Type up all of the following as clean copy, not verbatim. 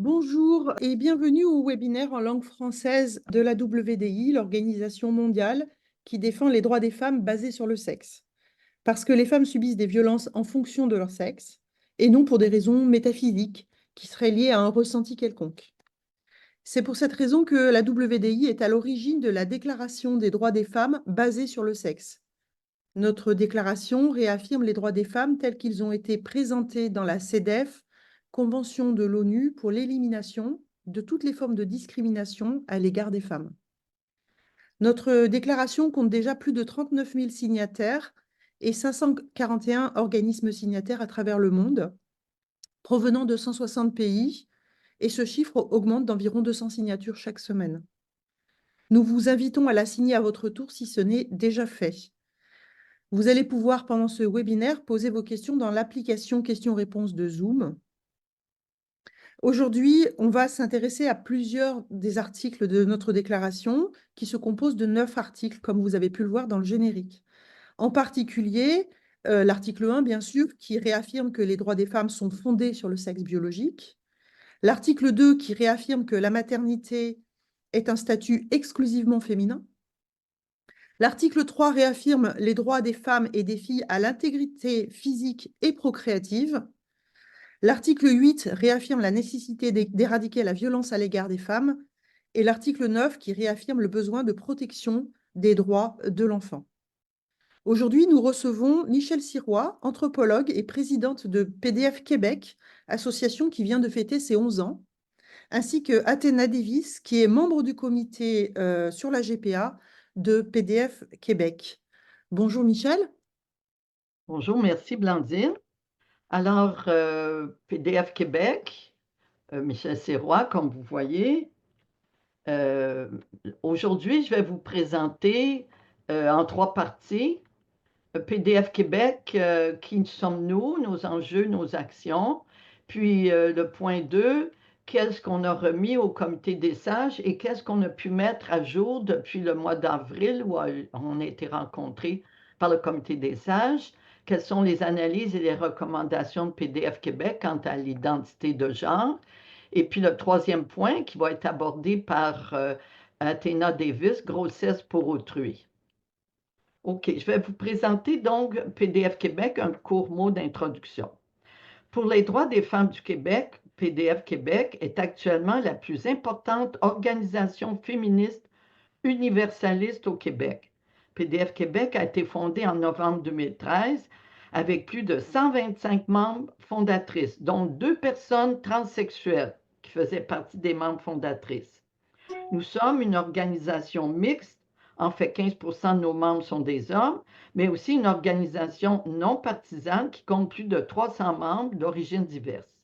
Bonjour et bienvenue au webinaire en langue française de la WDI, l'organisation mondiale qui défend les droits des femmes basés sur le sexe. Parce que les femmes subissent des violences en fonction de leur sexe et non pour des raisons métaphysiques qui seraient liées à un ressenti quelconque. C'est pour cette raison que la WDI est à l'origine de la Déclaration des droits des femmes basée sur le sexe. Notre déclaration réaffirme les droits des femmes tels qu'ils ont été présentés dans la CEDEF, Convention de l'ONU pour l'élimination de toutes les formes de discrimination à l'égard des femmes. Notre déclaration compte déjà plus de 39 000 signataires et 541 organismes signataires à travers le monde, provenant de 160 pays, et ce chiffre augmente d'environ 200 signatures chaque semaine. Nous vous invitons à la signer à votre tour si ce n'est déjà fait. Vous allez pouvoir, pendant ce webinaire, poser vos questions dans l'application questions-réponses de Zoom. Aujourd'hui, on va s'intéresser à plusieurs des articles de notre déclaration qui se composent de 9 articles, comme vous avez pu le voir dans le générique. En particulier, l'article 1, bien sûr, qui réaffirme que les droits des femmes sont fondés sur le sexe biologique. L'article 2, qui réaffirme que la maternité est un statut exclusivement féminin. L'article 3 réaffirme les droits des femmes et des filles à l'intégrité physique et procréative. L'article 8 réaffirme la nécessité d'éradiquer la violence à l'égard des femmes. Et l'article 9 qui réaffirme le besoin de protection des droits de l'enfant. Aujourd'hui, nous recevons Michèle Sirois, anthropologue et présidente de PDF Québec, association qui vient de fêter ses 11 ans, ainsi que Athéna Davis, qui est membre du comité sur la GPA de PDF Québec. Bonjour Michèle. Bonjour, merci Blandine. Alors, PDF Québec, Michel Sirois, comme vous voyez. Euh, Aujourd'hui, je vais vous présenter en 3 parties PDF Québec, qui sommes-nous, nos enjeux, nos actions. Puis le point 2, qu'est-ce qu'on a remis au comité des sages et qu'est-ce qu'on a pu mettre à jour depuis le mois d'avril où on a été rencontrés par le comité des sages. Quelles sont les analyses et les recommandations de PDF Québec quant à l'identité de genre? Et puis le troisième point qui va être abordé par Athéna Davis, grossesse pour autrui. OK, je vais vous présenter donc PDF Québec, un court mot d'introduction. Pour les droits des femmes du Québec, PDF Québec est actuellement la plus importante organisation féministe universaliste au Québec. PDF Québec a été fondé en novembre 2013 avec plus de 125 membres fondatrices, dont 2 personnes transsexuelles qui faisaient partie des membres fondatrices. Nous sommes une organisation mixte. En fait, 15% de nos membres sont des hommes, mais aussi une organisation non partisane qui compte plus de 300 membres d'origines diverses.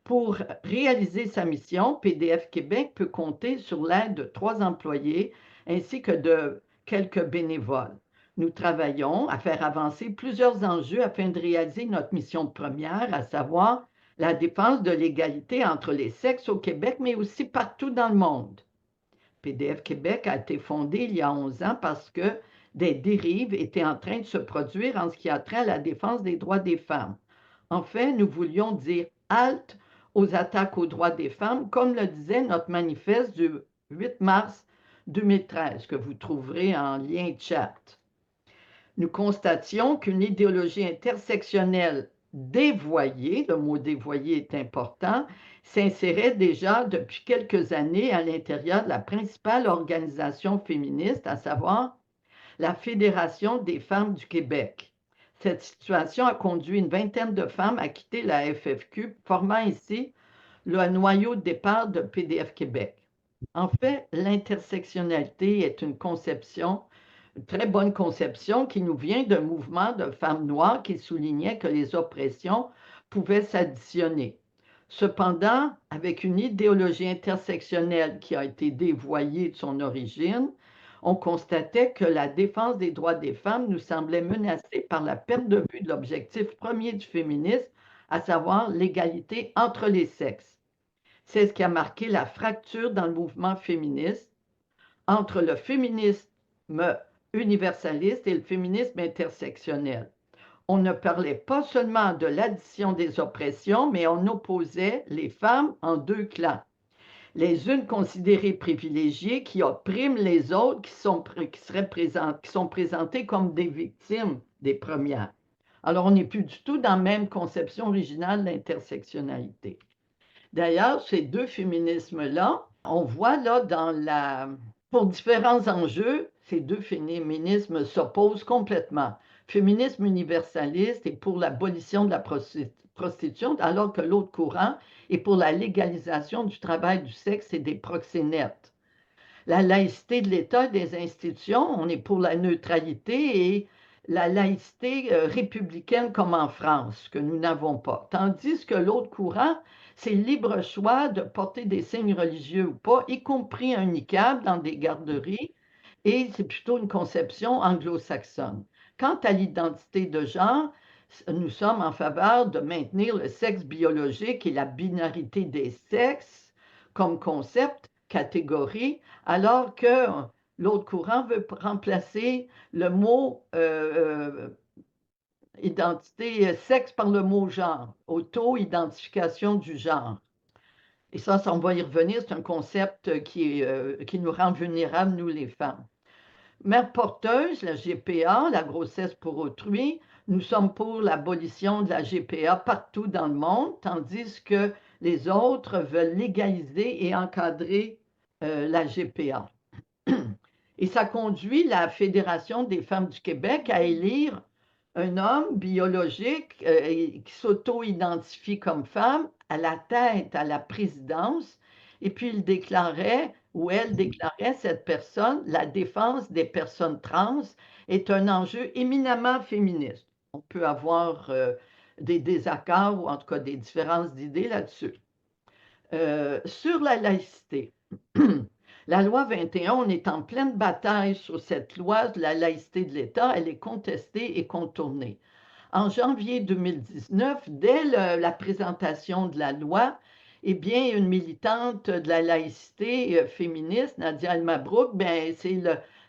Pour réaliser sa mission, PDF Québec peut compter sur l'aide de 3 employés ainsi que de quelques bénévoles. Nous travaillons à faire avancer plusieurs enjeux afin de réaliser notre mission première, à savoir la défense de l'égalité entre les sexes au Québec, mais aussi partout dans le monde. PDF Québec a été fondé il y a 11 ans parce que des dérives étaient en train de se produire en ce qui a trait à la défense des droits des femmes. En fait, nous voulions dire halte aux attaques aux droits des femmes, comme le disait notre manifeste du 8 mars 2013, que vous trouverez en lien chat. Nous constations qu'une idéologie intersectionnelle dévoyée, le mot dévoyé est important, s'insérait déjà depuis quelques années à l'intérieur de la principale organisation féministe, à savoir la Fédération des femmes du Québec. Cette situation a conduit une vingtaine de femmes à quitter la FFQ, formant ici le noyau de départ de PDF Québec. En fait, l'intersectionnalité est une conception, une très bonne conception qui nous vient d'un mouvement de femmes noires qui soulignait que les oppressions pouvaient s'additionner. Cependant, avec une idéologie intersectionnelle qui a été dévoyée de son origine, on constatait que la défense des droits des femmes nous semblait menacée par la perte de vue de l'objectif premier du féminisme, à savoir l'égalité entre les sexes. C'est ce qui a marqué la fracture dans le mouvement féministe entre le féminisme universaliste et le féminisme intersectionnel. on ne parlait pas seulement de l'addition des oppressions, mais on opposait les femmes en deux clans. Les unes considérées privilégiées qui oppriment les autres qui sont présentées comme des victimes des premières. Alors, on n'est plus du tout dans la même conception originale de l'intersectionnalité. D'ailleurs, ces deux féminismes-là, on voit là pour différents enjeux, ces deux féminismes s'opposent complètement. Féminisme universaliste est pour l'abolition de la prostitution, alors que l'autre courant est pour la légalisation du travail du sexe et des proxénètes. La laïcité de l'État et des institutions, on est pour la neutralité et la laïcité républicaine comme en France, que nous n'avons pas. Tandis que l'autre courant, c'est le libre choix de porter des signes religieux ou pas, y compris un niqab dans des garderies, et c'est plutôt une conception anglo-saxonne. Quant à l'identité de genre, nous sommes en faveur de maintenir le sexe biologique et la binarité des sexes comme concept, catégorie, alors que l'autre courant veut remplacer le mot identité sexe par le mot genre, auto-identification du genre. Et ça, on va y revenir, c'est un concept qui nous rend vulnérables, nous les femmes. Mère porteuse, la GPA, la grossesse pour autrui, nous sommes pour l'abolition de la GPA partout dans le monde, tandis que les autres veulent légaliser et encadrer la GPA. Et ça conduit la Fédération des femmes du Québec à élire un homme biologique qui s'auto-identifie comme femme à la tête, à la présidence, et puis il déclarait, ou elle déclarait, cette personne, la défense des personnes trans est un enjeu éminemment féministe. On peut avoir des désaccords ou en tout cas des différences d'idées là-dessus. Sur la laïcité, la loi 21, on est en pleine bataille sur cette loi de la laïcité de l'État. Elle est contestée et contournée. En janvier 2019, dès la présentation de la loi, eh bien, une militante de la laïcité féministe, Nadia El-Mabrouk, c'est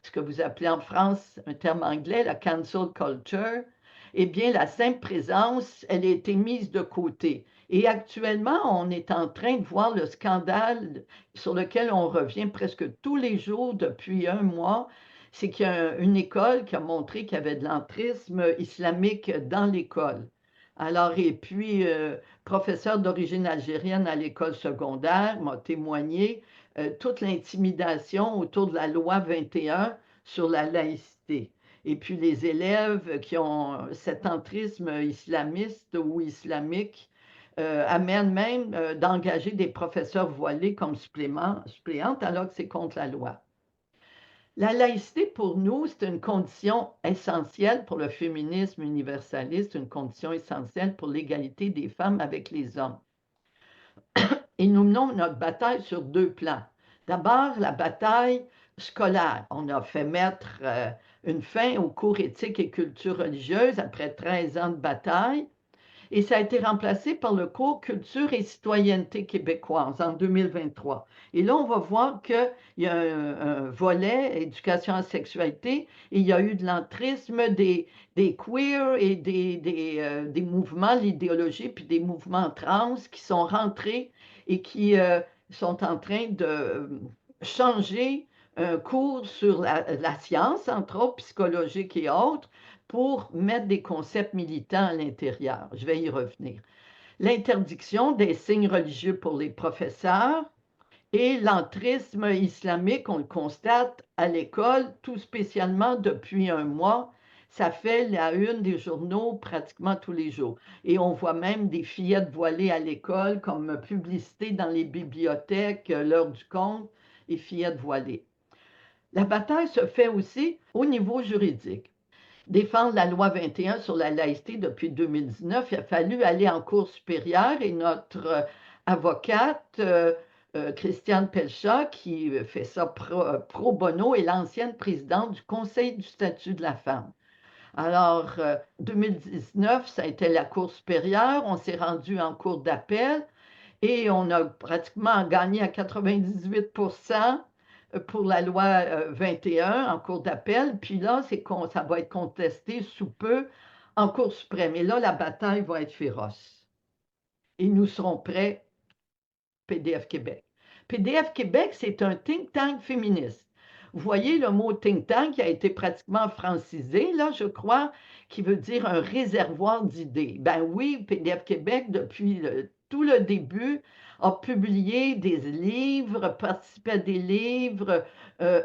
ce que vous appelez en France, un terme anglais, la cancel culture. Eh bien, la simple présence, elle a été mise de côté. Et actuellement, on est en train de voir le scandale sur lequel on revient presque tous les jours depuis un mois. C'est qu'il y a une école qui a montré qu'il y avait de l'entrisme islamique dans l'école. Alors, et puis, professeur d'origine algérienne à l'école secondaire m'a témoigné toute l'intimidation autour de la loi 21 sur la laïcité. Et puis, les élèves qui ont cet entrisme islamiste ou islamique amènent même d'engager des professeurs voilés comme suppléantes alors que c'est contre la loi. La laïcité, pour nous, c'est une condition essentielle pour le féminisme universaliste, une condition essentielle pour l'égalité des femmes avec les hommes. Et nous menons notre bataille sur deux plans. D'abord, la bataille scolaire. On a fait mettre une fin aux cours éthiques et culture religieuse après 13 ans de bataille. Et ça a été remplacé par le cours Culture et citoyenneté québécoise en 2023. Et là, on va voir qu'il y a un volet éducation à la sexualité et il y a eu de l'entrisme des queers et des mouvements, l'idéologie, puis des mouvements trans qui sont rentrés et qui sont en train de changer un cours sur la science, entre autres, psychologique et autres, pour mettre des concepts militants à l'intérieur. Je vais y revenir. L'interdiction des signes religieux pour les professeurs et l'entrisme islamique, on le constate à l'école, tout spécialement depuis un mois. Ça fait la une des journaux pratiquement tous les jours. Et on voit même des fillettes voilées à l'école comme publicité dans les bibliothèques, l'heure du compte, et fillettes voilées. La bataille se fait aussi au niveau juridique. Défendre la loi 21 sur la laïcité depuis 2019, il a fallu aller en cour supérieure et notre avocate, Christiane Pelchat, qui fait ça pro bono, est l'ancienne présidente du Conseil du statut de la femme. Alors, 2019, ça a été la cour supérieure, on s'est rendu en cour d'appel et on a pratiquement gagné à 98% pour la loi 21 en cours d'appel. Puis là, ça va être contesté sous peu en Cour suprême. Et là, la bataille va être féroce. Et nous serons prêts, PDF Québec. PDF Québec, c'est un think tank féministe. Vous voyez le mot think tank qui a été pratiquement francisé, là, je crois, qui veut dire un réservoir d'idées. Ben oui, PDF Québec, depuis tout le début, a publié des livres, participé à des livres euh,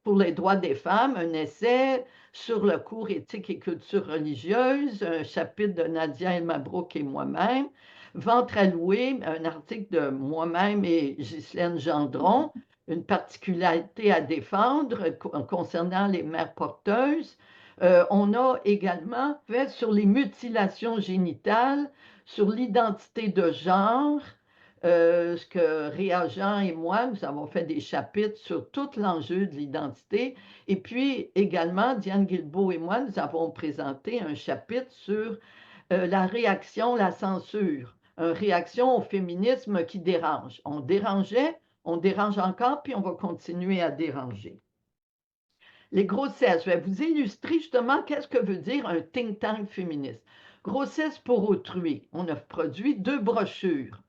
pour les droits des femmes, un essai sur le cours éthique et culture religieuse, un chapitre de Nadia El Mabrouk et moi-même, Ventre à louer, un article de moi-même et Ghislaine Gendron, une particularité à défendre concernant les mères porteuses. On a également fait sur les mutilations génitales, sur l'identité de genre, ce que Réa Jean et moi, nous avons fait des chapitres sur tout l'enjeu de l'identité. Et puis également, Diane Guilbeault et moi, nous avons présenté un chapitre sur la réaction, la censure, une réaction au féminisme qui dérange. On dérangeait, on dérange encore, puis on va continuer à déranger. Les grossesses, je vais vous illustrer justement qu'est-ce que veut dire un think tank féministe. Grossesse pour autrui, on a produit 2 brochures.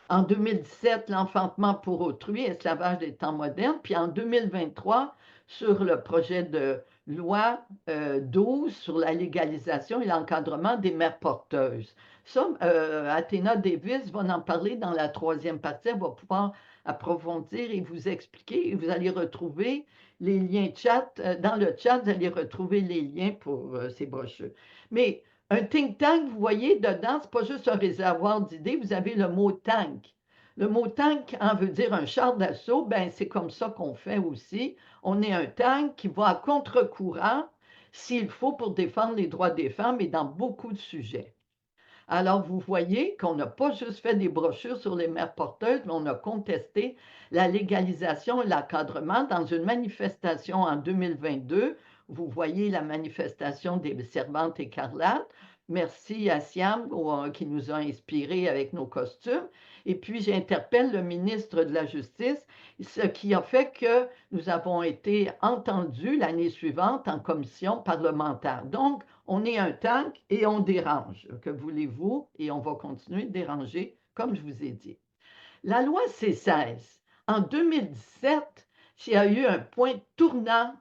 En 2017, l'enfantement pour autrui, esclavage des temps modernes, puis en 2023, sur le projet de loi 12 sur la légalisation et l'encadrement des mères porteuses. Ça, Athéna Davis va en parler dans la 3e partie. Elle va pouvoir approfondir et vous expliquer. Et vous allez retrouver les liens chat. Dans le chat, vous allez retrouver les liens pour ces brochures. Mais un think tank, vous voyez, dedans, ce n'est pas juste un réservoir d'idées, vous avez le mot tank. Le mot tank en veut dire un char d'assaut, ben c'est comme ça qu'on fait aussi. On est un tank qui va à contre-courant s'il faut pour défendre les droits des femmes et dans beaucoup de sujets. Alors, vous voyez qu'on n'a pas juste fait des brochures sur les mères porteuses, mais on a contesté la légalisation et l'encadrement dans une manifestation en 2022. Vous voyez la manifestation des Servantes écarlates. Merci à Siam qui nous a inspirés avec nos costumes. Et puis, j'interpelle le ministre de la Justice, ce qui a fait que nous avons été entendus l'année suivante en commission parlementaire. Donc, on est un tank et on dérange. Que voulez-vous? Et on va continuer de déranger, comme je vous ai dit. La loi C16, en 2017, il y a eu un point tournant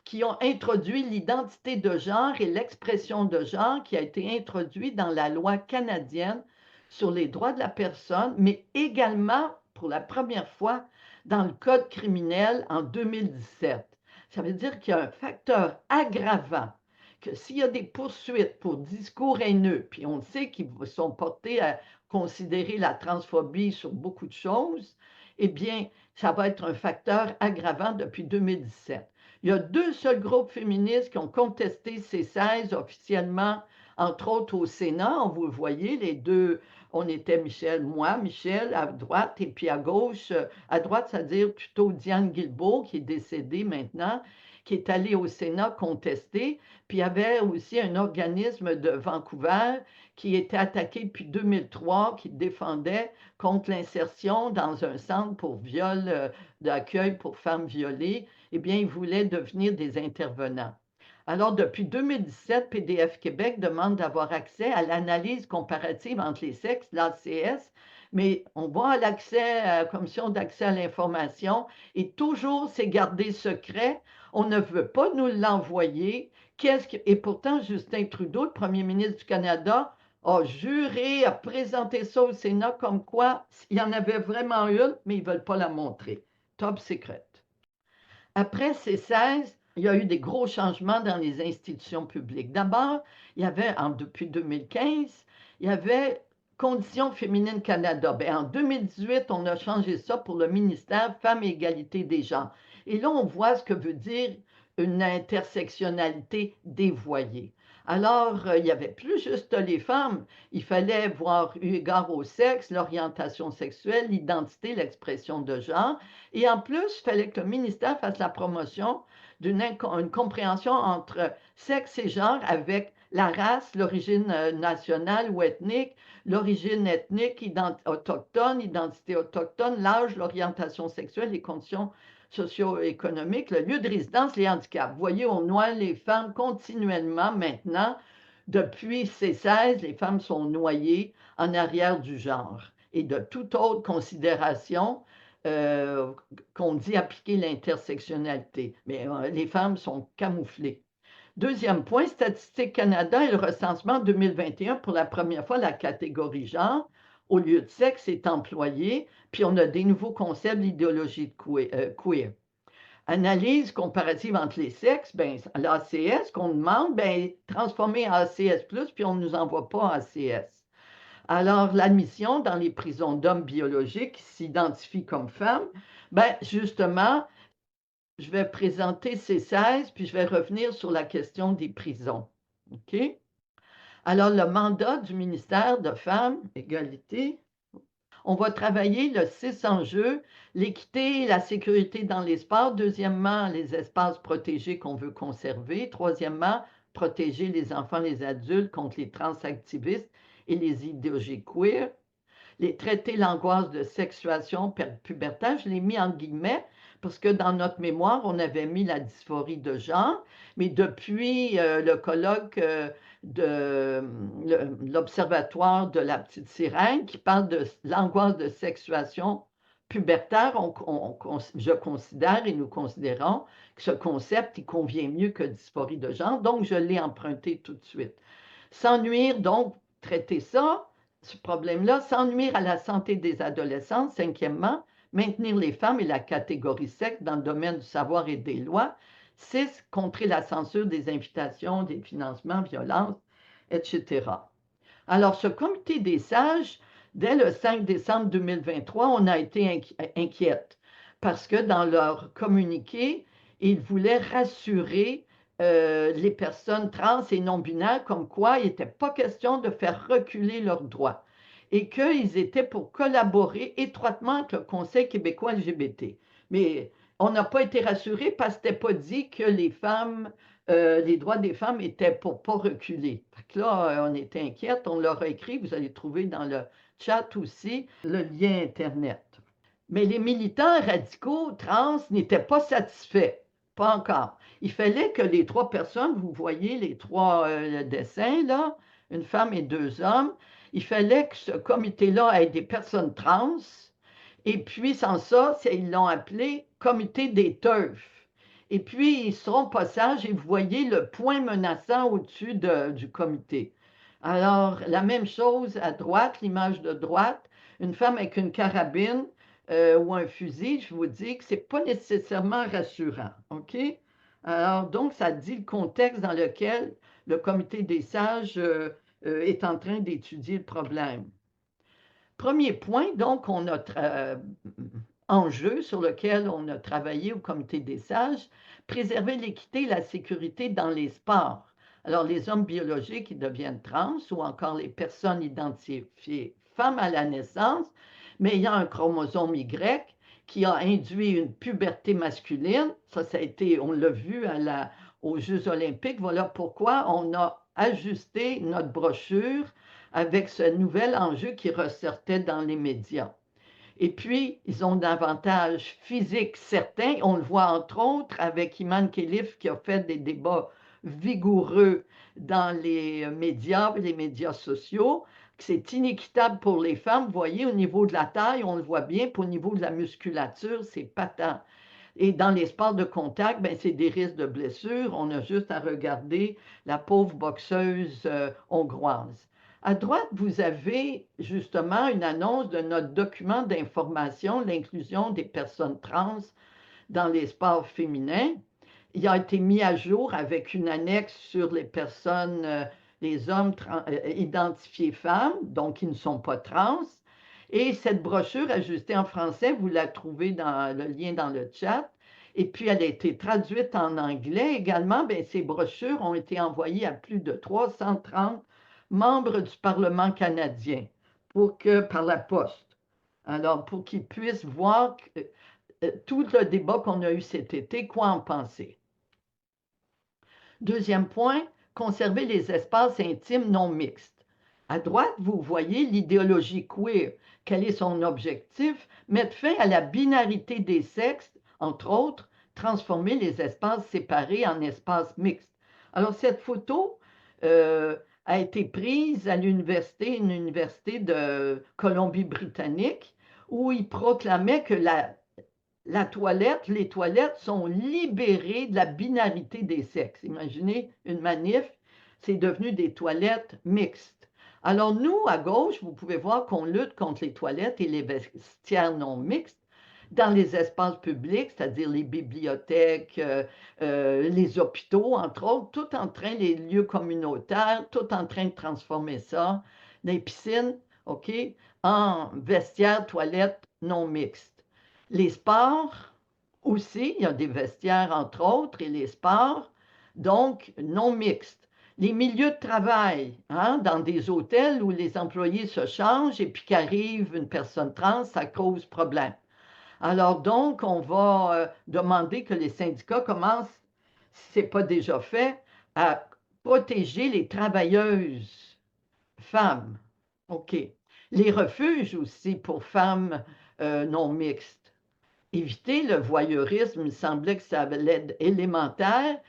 qui ont introduit l'identité de genre et l'expression de genre qui a été introduit dans la loi canadienne sur les droits de la personne, mais également pour la première fois dans le Code criminel en 2017. Ça veut dire qu'il y a un facteur aggravant que s'il y a des poursuites pour discours haineux, puis on sait qu'ils sont portés à considérer la transphobie sur beaucoup de choses, eh bien, ça va être un facteur aggravant depuis 2017. Il y a 2 seuls groupes féministes qui ont contesté ces 16 officiellement, entre autres au Sénat. Vous le voyez, les 2, on était Michel à droite, et puis à gauche, à droite, c'est-à-dire plutôt Diane Guilbeault, qui est décédée maintenant, qui est allée au Sénat contester. Puis il y avait aussi un organisme de Vancouver qui était attaqué depuis 2003, qui défendait contre l'insertion dans un centre pour viol d'accueil pour femmes violées. Eh bien, ils voulaient devenir des intervenants. Alors, depuis 2017, PDF Québec demande d'avoir accès à l'analyse comparative entre les sexes, l'ACS, mais on va à l'accès à la Commission d'accès à l'information et toujours c'est gardé secret. On ne veut pas nous l'envoyer. Et pourtant, Justin Trudeau, le premier ministre du Canada, a juré, a présenté ça au Sénat comme quoi il y en avait vraiment une, mais ils ne veulent pas la montrer. Top secret. Après ces 16, il y a eu des gros changements dans les institutions publiques. D'abord, il y avait, depuis 2015, il y avait Conditions féminines Canada. Bien, en 2018, on a changé ça pour le ministère Femmes et Égalité des genres. Et là, on voit ce que veut dire une intersectionnalité dévoyée. Alors, il n'y avait plus juste les femmes, il fallait voir eu égard au sexe, l'orientation sexuelle, l'identité, l'expression de genre. Et en plus, il fallait que le ministère fasse la promotion d'une compréhension entre sexe et genre avec la race, l'origine nationale ou ethnique, l'origine ethnique, autochtone, identité autochtone, l'âge, l'orientation sexuelle, les conditions socio-économiques, le lieu de résidence, les handicaps. Vous voyez, on noie les femmes continuellement maintenant Depuis C16, les femmes sont noyées en arrière du genre et de toute autre considération qu'on dit appliquer l'intersectionnalité. Mais les femmes sont camouflées. Deuxième point, Statistique Canada et le recensement 2021, pour la première fois, la catégorie genre, au lieu de sexe, est employée, puis on a des nouveaux concepts d'idéologie de queer. Analyse comparative entre les sexes, ben, l'ACS qu'on demande, ben, transformer en ACS+, puis on ne nous envoie pas en ACS. Alors, l'admission dans les prisons d'hommes biologiques qui s'identifient comme femmes, ben, justement, je vais présenter ces 16, puis je vais revenir sur la question des prisons. OK? Alors, le mandat du ministère de Femmes, Égalité, on va travailler le 6 enjeux, l'équité et la sécurité dans les sports. Deuxièmement, les espaces protégés qu'on veut conserver. Troisièmement, protéger les enfants et les adultes contre les transactivistes et les idéologies queer. Les traiter l'angoisse de sexuation pubertaire, je l'ai mis en guillemets parce que dans notre mémoire, on avait mis la dysphorie de genre, mais depuis le colloque de l'Observatoire de la petite sirène qui parle de l'angoisse de sexuation pubertaire, je considère et nous considérons que ce concept, il convient mieux que dysphorie de genre, donc je l'ai emprunté tout de suite. Sans nuire, donc, traiter ça, ce problème-là, sans nuire à la santé des adolescents. Cinquièmement, maintenir les femmes et la catégorie sexe dans le domaine du savoir et des lois. 6, contrer la censure des invitations, des financements, violences, etc. Alors, ce comité des sages, dès le 5 décembre 2023, on a été inquiète parce que dans leur communiqué, ils voulaient rassurer les personnes trans et non-binaires comme quoi il n'était pas question de faire reculer leurs droits et qu'ils étaient pour collaborer étroitement avec le Conseil québécois LGBT. Mais on n'a pas été rassurés parce que ce n'était pas dit que les femmes, les droits des femmes étaient pour pas reculer. Fait que là, on était inquiète, on leur a écrit, vous allez trouver dans le chat aussi le lien Internet. Mais les militants radicaux trans n'étaient pas satisfaits, pas encore. Il fallait que les 3 personnes, vous voyez les 3 dessins là, une femme et 2 hommes, il fallait que ce comité-là ait des personnes trans, et puis sans ça, ils l'ont appelé comité des teufs. Et puis, ils seront pas sages et vous voyez le point menaçant au-dessus du comité. Alors, la même chose à droite, l'image de droite, une femme avec une carabine ou un fusil, je vous dis que ce n'est pas nécessairement rassurant. OK? Alors, donc, ça dit le contexte dans lequel le comité des sages est en train d'étudier le problème. Premier point, donc, enjeu sur lequel on a travaillé au comité des sages, préserver l'équité et la sécurité dans les sports. Alors, les hommes biologiques qui deviennent trans ou encore les personnes identifiées femmes à la naissance, mais ayant un chromosome Y qui a induit une puberté masculine, ça a été, on l'a vu aux Jeux olympiques, voilà pourquoi on a ajusté notre brochure avec ce nouvel enjeu qui ressortait dans les médias. Et puis, ils ont d'avantages physiques certains. On le voit entre autres avec Iman Khelif qui a fait des débats vigoureux dans les médias sociaux. C'est inéquitable pour les femmes. Vous voyez, au niveau de la taille, on le voit bien, puis au niveau de la musculature, c'est patent. Et dans les sports de contact, ben, c'est des risques de blessures. On a juste à regarder la pauvre boxeuse hongroise. À droite, vous avez justement une annonce de notre document d'information, l'inclusion des personnes trans dans les sports féminins. Il a été mis à jour avec une annexe sur les personnes, les hommes identifiés femmes, donc qui ne sont pas trans. Et cette brochure ajustée en français, vous la trouvez dans le lien dans le chat. Et puis, elle a été traduite en anglais également. Bien, ces brochures ont été envoyées à plus de 330 membres du Parlement canadien par la poste. Alors, pour qu'ils puissent voir tout le débat qu'on a eu cet été, quoi en penser. Deuxième point, conserver les espaces intimes non mixtes. À droite, vous voyez l'idéologie queer. Quel est son objectif? Mettre fin à la binarité des sexes, entre autres, transformer les espaces séparés en espaces mixtes. Alors, cette photo a été prise à l'université, une université de Colombie-Britannique, où il proclamait que la toilette, les toilettes sont libérées de la binarité des sexes. Imaginez une manif, c'est devenu des toilettes mixtes. Alors nous, à gauche, vous pouvez voir qu'on lutte contre les toilettes et les vestiaires non mixtes dans les espaces publics, c'est-à-dire les bibliothèques, les hôpitaux, entre autres, tout en train, les lieux communautaires, tout en train de transformer ça, les piscines, OK, en vestiaires, toilettes non mixtes. Les sports aussi, il y a des vestiaires entre autres, et les sports, donc non mixtes. Les milieux de travail, hein, dans des hôtels où les employés se changent et puis qu'arrive une personne trans, ça cause problème. Alors donc, on va demander que les syndicats commencent, si ce n'est pas déjà fait, à protéger les travailleuses femmes. OK. Les refuges aussi pour femmes non mixtes. Éviter le voyeurisme, il me semblait que ça avait l'aide élémentaire.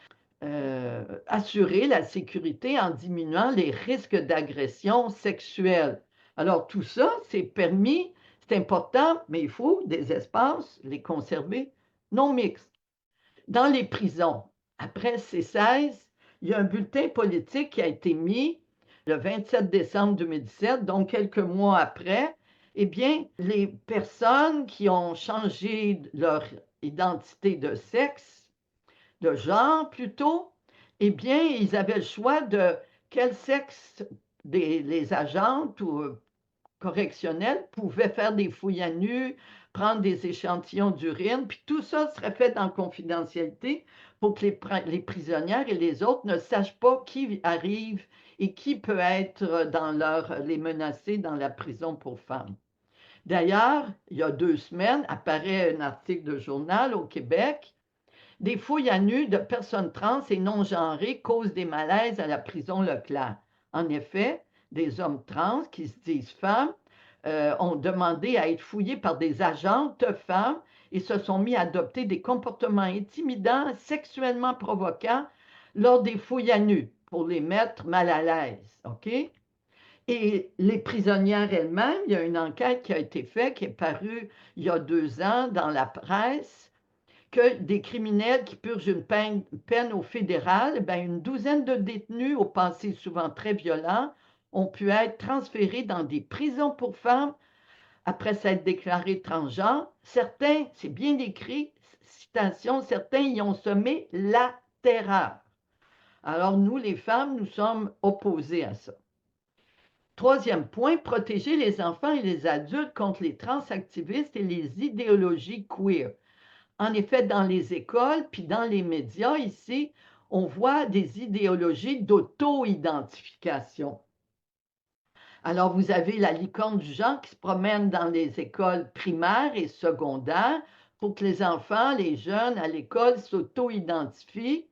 Assurer la sécurité en diminuant les risques d'agression sexuelle. Alors tout ça, c'est permis, c'est important, mais il faut des espaces, les conserver non mixtes. Dans les prisons, après C16, il y a un bulletin politique qui a été mis le 27 décembre 2017, donc quelques mois après. Eh bien, les personnes qui ont changé leur identité de sexe, de genre plutôt, eh bien, ils avaient le choix de quel sexe les agentes ou correctionnelles pouvaient faire des fouilles à nu, prendre des échantillons d'urine, puis tout ça serait fait dans confidentialité pour que les prisonnières et les autres ne sachent pas qui arrive et qui peut être les menacer dans la prison pour femmes. D'ailleurs, il y a 2 semaines, apparaît un article de journal au Québec. Des fouilles à nu de personnes trans et non genrées causent des malaises à la prison Leclerc. En effet, des hommes trans qui se disent femmes ont demandé à être fouillés par des agentes femmes et se sont mis à adopter des comportements intimidants, sexuellement provoquants lors des fouilles à nu pour les mettre mal à l'aise. OK? Et les prisonnières elles-mêmes, il y a une enquête qui a été faite, qui est parue il y a 2 ans dans la presse, que des criminels qui purgent une peine au fédéral, ben une douzaine de détenus au passé souvent très violent ont pu être transférés dans des prisons pour femmes après s'être déclarés transgenres. Certains, c'est bien écrit, citation, certains y ont semé la terreur. Alors nous, les femmes, nous sommes opposées à ça. Troisième point, protéger les enfants et les adultes contre les transactivistes et les idéologies queer. En effet, dans les écoles, puis dans les médias ici, on voit des idéologies d'auto-identification. Alors, vous avez la licorne du genre qui se promène dans les écoles primaires et secondaires pour que les enfants, les jeunes à l'école s'auto-identifient.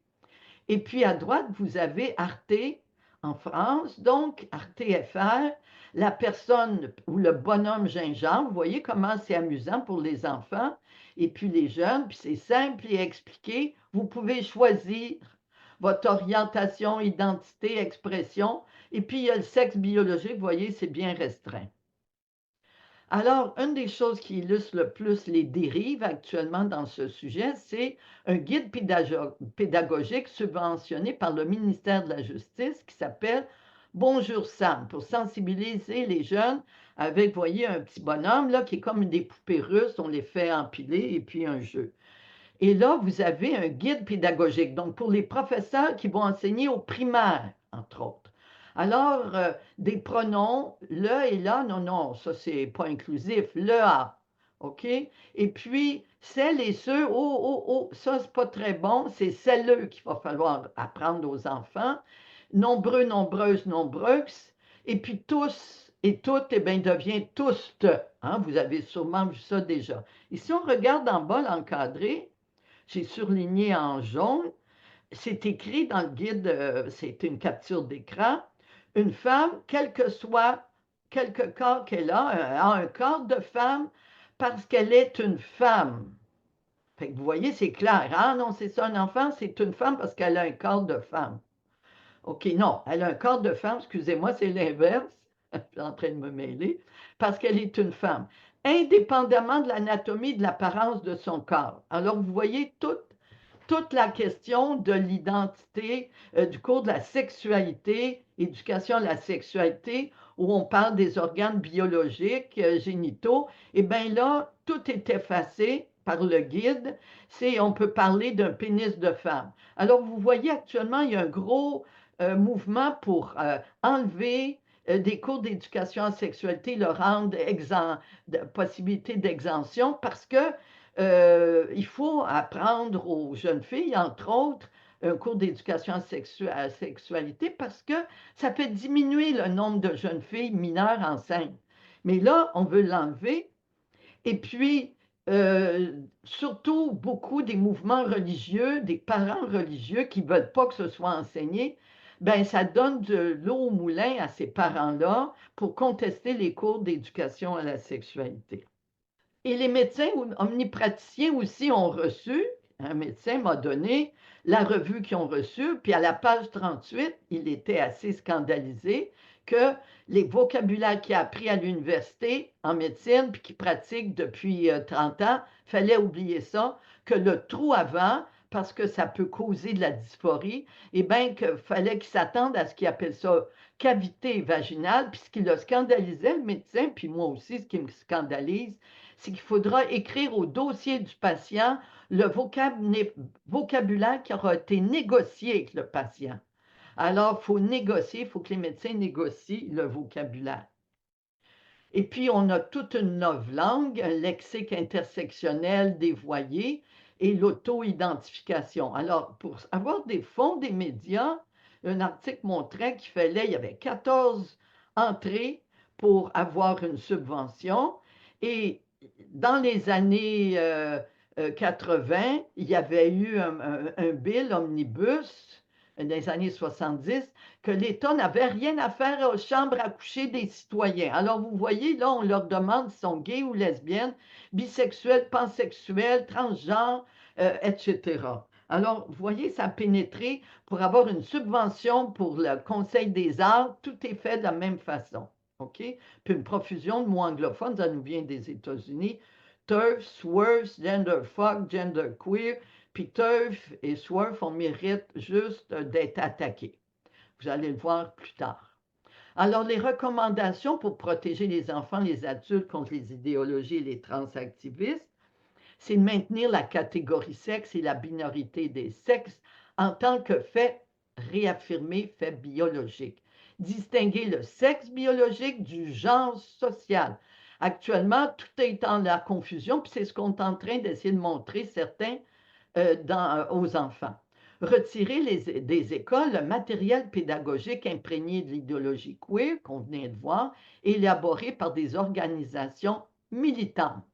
Et puis à droite, vous avez Arte en France, donc Arte FR, la personne ou le bonhomme gingembre. Vous voyez comment c'est amusant pour les enfants et puis les jeunes, puis c'est simple et expliqué. Vous pouvez choisir votre orientation, identité, expression, et puis il y a le sexe biologique, vous voyez, c'est bien restreint. Alors, une des choses qui illustre le plus les dérives actuellement dans ce sujet, c'est un guide pédagogique subventionné par le ministère de la Justice qui s'appelle Bonjour Sam, pour sensibiliser les jeunes avec, vous voyez, un petit bonhomme là, qui est comme des poupées russes, on les fait empiler et puis un jeu. Et là, vous avez un guide pédagogique, donc pour les professeurs qui vont enseigner aux primaires, entre autres. Alors, des pronoms, le et la, non, non, ça, c'est pas inclusif, le a, OK? Et puis, celles et ceux, oh, oh, oh, ça, c'est pas très bon, c'est celles qu'il va falloir apprendre aux enfants. Nombreux, nombreuses, nombreux. Et puis, tous et toutes, eh bien, devient tous, hein? Vous avez sûrement vu ça déjà. Et si on regarde en bas l'encadré, j'ai surligné en jaune, c'est écrit dans le guide, c'est une capture d'écran. Une femme, quel que soit quelque corps qu'elle a un corps de femme parce qu'elle est une femme. Fait que vous voyez, c'est clair. Ah non, c'est ça, un enfant, c'est une femme parce qu'elle a un corps de femme. OK, non, elle a un corps de femme, excusez-moi, c'est l'inverse. Je suis en train de me mêler, parce qu'elle est une femme, indépendamment de l'anatomie et de l'apparence de son corps. Alors, vous voyez toute la question de l'identité, du cours de la sexualité, éducation à la sexualité, où on parle des organes biologiques, génitaux, et bien là, tout est effacé par le guide. On peut parler d'un pénis de femme. Alors, vous voyez, actuellement, il y a un gros mouvement pour enlever des cours d'éducation à la sexualité, le rendre possibilité d'exemption parce que il faut apprendre aux jeunes filles, entre autres, un cours d'éducation à la sexualité parce que ça fait diminuer le nombre de jeunes filles mineures enceintes. Mais là, on veut l'enlever. Et puis, surtout, beaucoup des mouvements religieux, des parents religieux qui ne veulent pas que ce soit enseigné, ben ça donne de l'eau au moulin à ces parents-là pour contester les cours d'éducation à la sexualité. Et les médecins omnipraticiens aussi ont reçu, un médecin m'a donné la revue qu'ils ont reçue, puis à la page 38, il était assez scandalisé que les vocabulaires qu'il a appris à l'université en médecine, puis qu'il pratique depuis 30 ans, fallait oublier ça, que le trou avant, parce que ça peut causer de la dysphorie, et bien qu'il fallait qu'il s'attende à ce qu'il appelle ça cavité vaginale, puis ce qui le scandalisait, le médecin, puis moi aussi, ce qui me scandalise, c'est qu'il faudra écrire au dossier du patient le vocabulaire qui aura été négocié avec le patient. Alors, il faut négocier, il faut que les médecins négocient le vocabulaire. Et puis, on a toute une novlangue, un lexique intersectionnel dévoyé et l'auto-identification. Alors, pour avoir des fonds des médias, un article montrait il y avait 14 entrées pour avoir une subvention. Et dans les années 80, il y avait eu un bill omnibus dans les années 70 que l'État n'avait rien à faire aux chambres à coucher des citoyens. Alors, vous voyez, là, on leur demande s'ils sont gays ou lesbiennes, bisexuels, pansexuels, transgenres, etc. Alors, vous voyez, ça a pénétré pour avoir une subvention pour le Conseil des arts. Tout est fait de la même façon. OK? Puis une profusion de mots anglophones, ça nous vient des États-Unis. TERF, SWERF, genderfuck, genderqueer. Puis TERF et SWERF, on mérite juste d'être attaqués. Vous allez le voir plus tard. Alors, les recommandations pour protéger les enfants, les adultes contre les idéologies et les transactivistes, c'est de maintenir la catégorie sexe et la minorité des sexes en tant que fait réaffirmé, fait biologique. Distinguer le sexe biologique du genre social. Actuellement, tout est dans la confusion, puis c'est ce qu'on est en train d'essayer de montrer certains aux enfants. Retirer des écoles le matériel pédagogique imprégné de l'idéologie queer qu'on venait de voir, élaboré par des organisations militantes.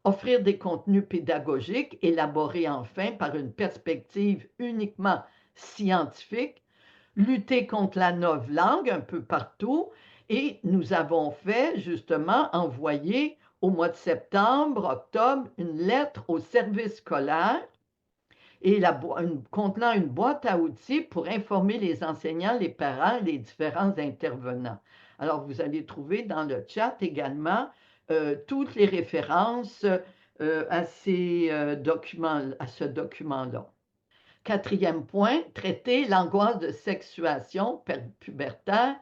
Offrir des contenus pédagogiques élaborés enfin par une perspective uniquement scientifique, lutter contre la novlangue un peu partout, et nous avons fait justement envoyer au mois de septembre, octobre, une lettre au service scolaire et contenant une boîte à outils pour informer les enseignants, les parents et les différents intervenants. Alors, vous allez trouver dans le chat également toutes les références à ce document-là. Quatrième point, traiter l'angoisse de sexuation pubertaire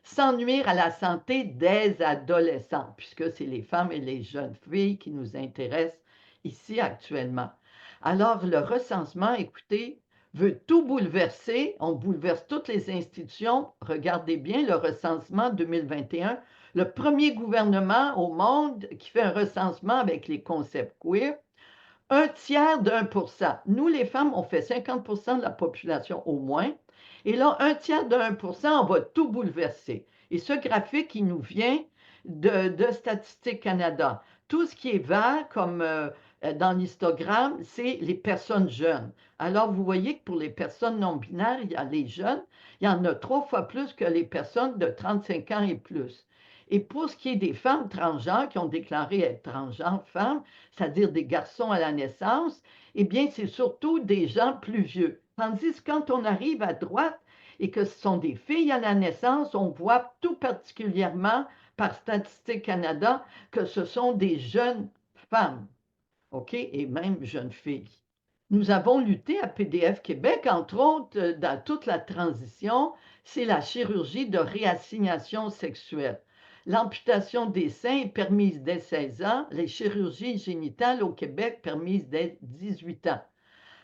sans nuire à la santé des adolescents, puisque c'est les femmes et les jeunes filles qui nous intéressent ici actuellement. Alors, le recensement, écoutez, veut tout bouleverser. On bouleverse toutes les institutions. Regardez bien le recensement 2021, le premier gouvernement au monde qui fait un recensement avec les concepts queer. Un tiers d'1%. Nous, les femmes, on fait 50% de la population au moins. Et là, un tiers de 1%, on va tout bouleverser. Et ce graphique, il nous vient de Statistique Canada. Tout ce qui est vert, comme dans l'histogramme, c'est les personnes jeunes. Alors, vous voyez que pour les personnes non binaires, il y a les jeunes, il y en a 3 fois plus que les personnes de 35 ans et plus. Et pour ce qui est des femmes transgenres qui ont déclaré être transgenres femmes, c'est-à-dire des garçons à la naissance, eh bien, c'est surtout des gens plus vieux. Tandis que quand on arrive à droite, et que ce sont des filles à la naissance, on voit tout particulièrement par Statistique Canada que ce sont des jeunes femmes, OK, et même jeunes filles. Nous avons lutté à PDF Québec, entre autres, dans toute la transition, c'est la chirurgie de réassignation sexuelle. L'amputation des seins est permise dès 16 ans, les chirurgies génitales au Québec permises dès 18 ans.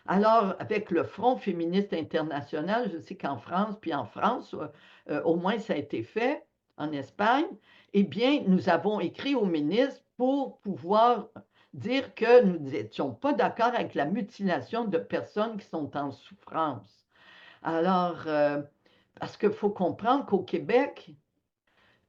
Alors, avec le Front féministe international, je sais qu'en France, puis en France, au moins ça a été fait, en Espagne, eh bien, nous avons écrit au ministre pour pouvoir dire que nous n'étions pas d'accord avec la mutilation de personnes qui sont en souffrance. Alors, parce qu'il faut comprendre qu'au Québec,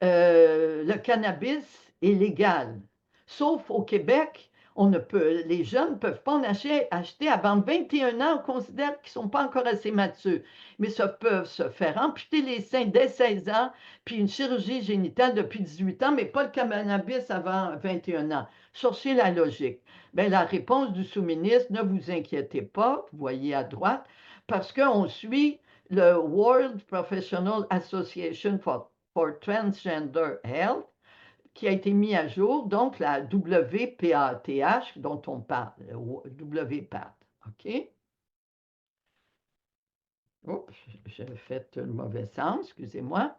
le cannabis est légal. Sauf au Québec, les jeunes ne peuvent pas en acheter avant 21 ans. On considère qu'ils ne sont pas encore assez matures. Mais ça peuvent se faire amputer les seins dès 16 ans, puis une chirurgie génitale depuis 18 ans, mais pas le cannabis avant 21 ans. Cherchez la logique. Bien, la réponse du sous-ministre, ne vous inquiétez pas, vous voyez à droite, parce qu'on suit le World Professional Association for Transgender Health, qui a été mis à jour, donc la WPATH dont on parle, WPATH. OK? Oups, j'ai fait le mauvais sens, excusez-moi.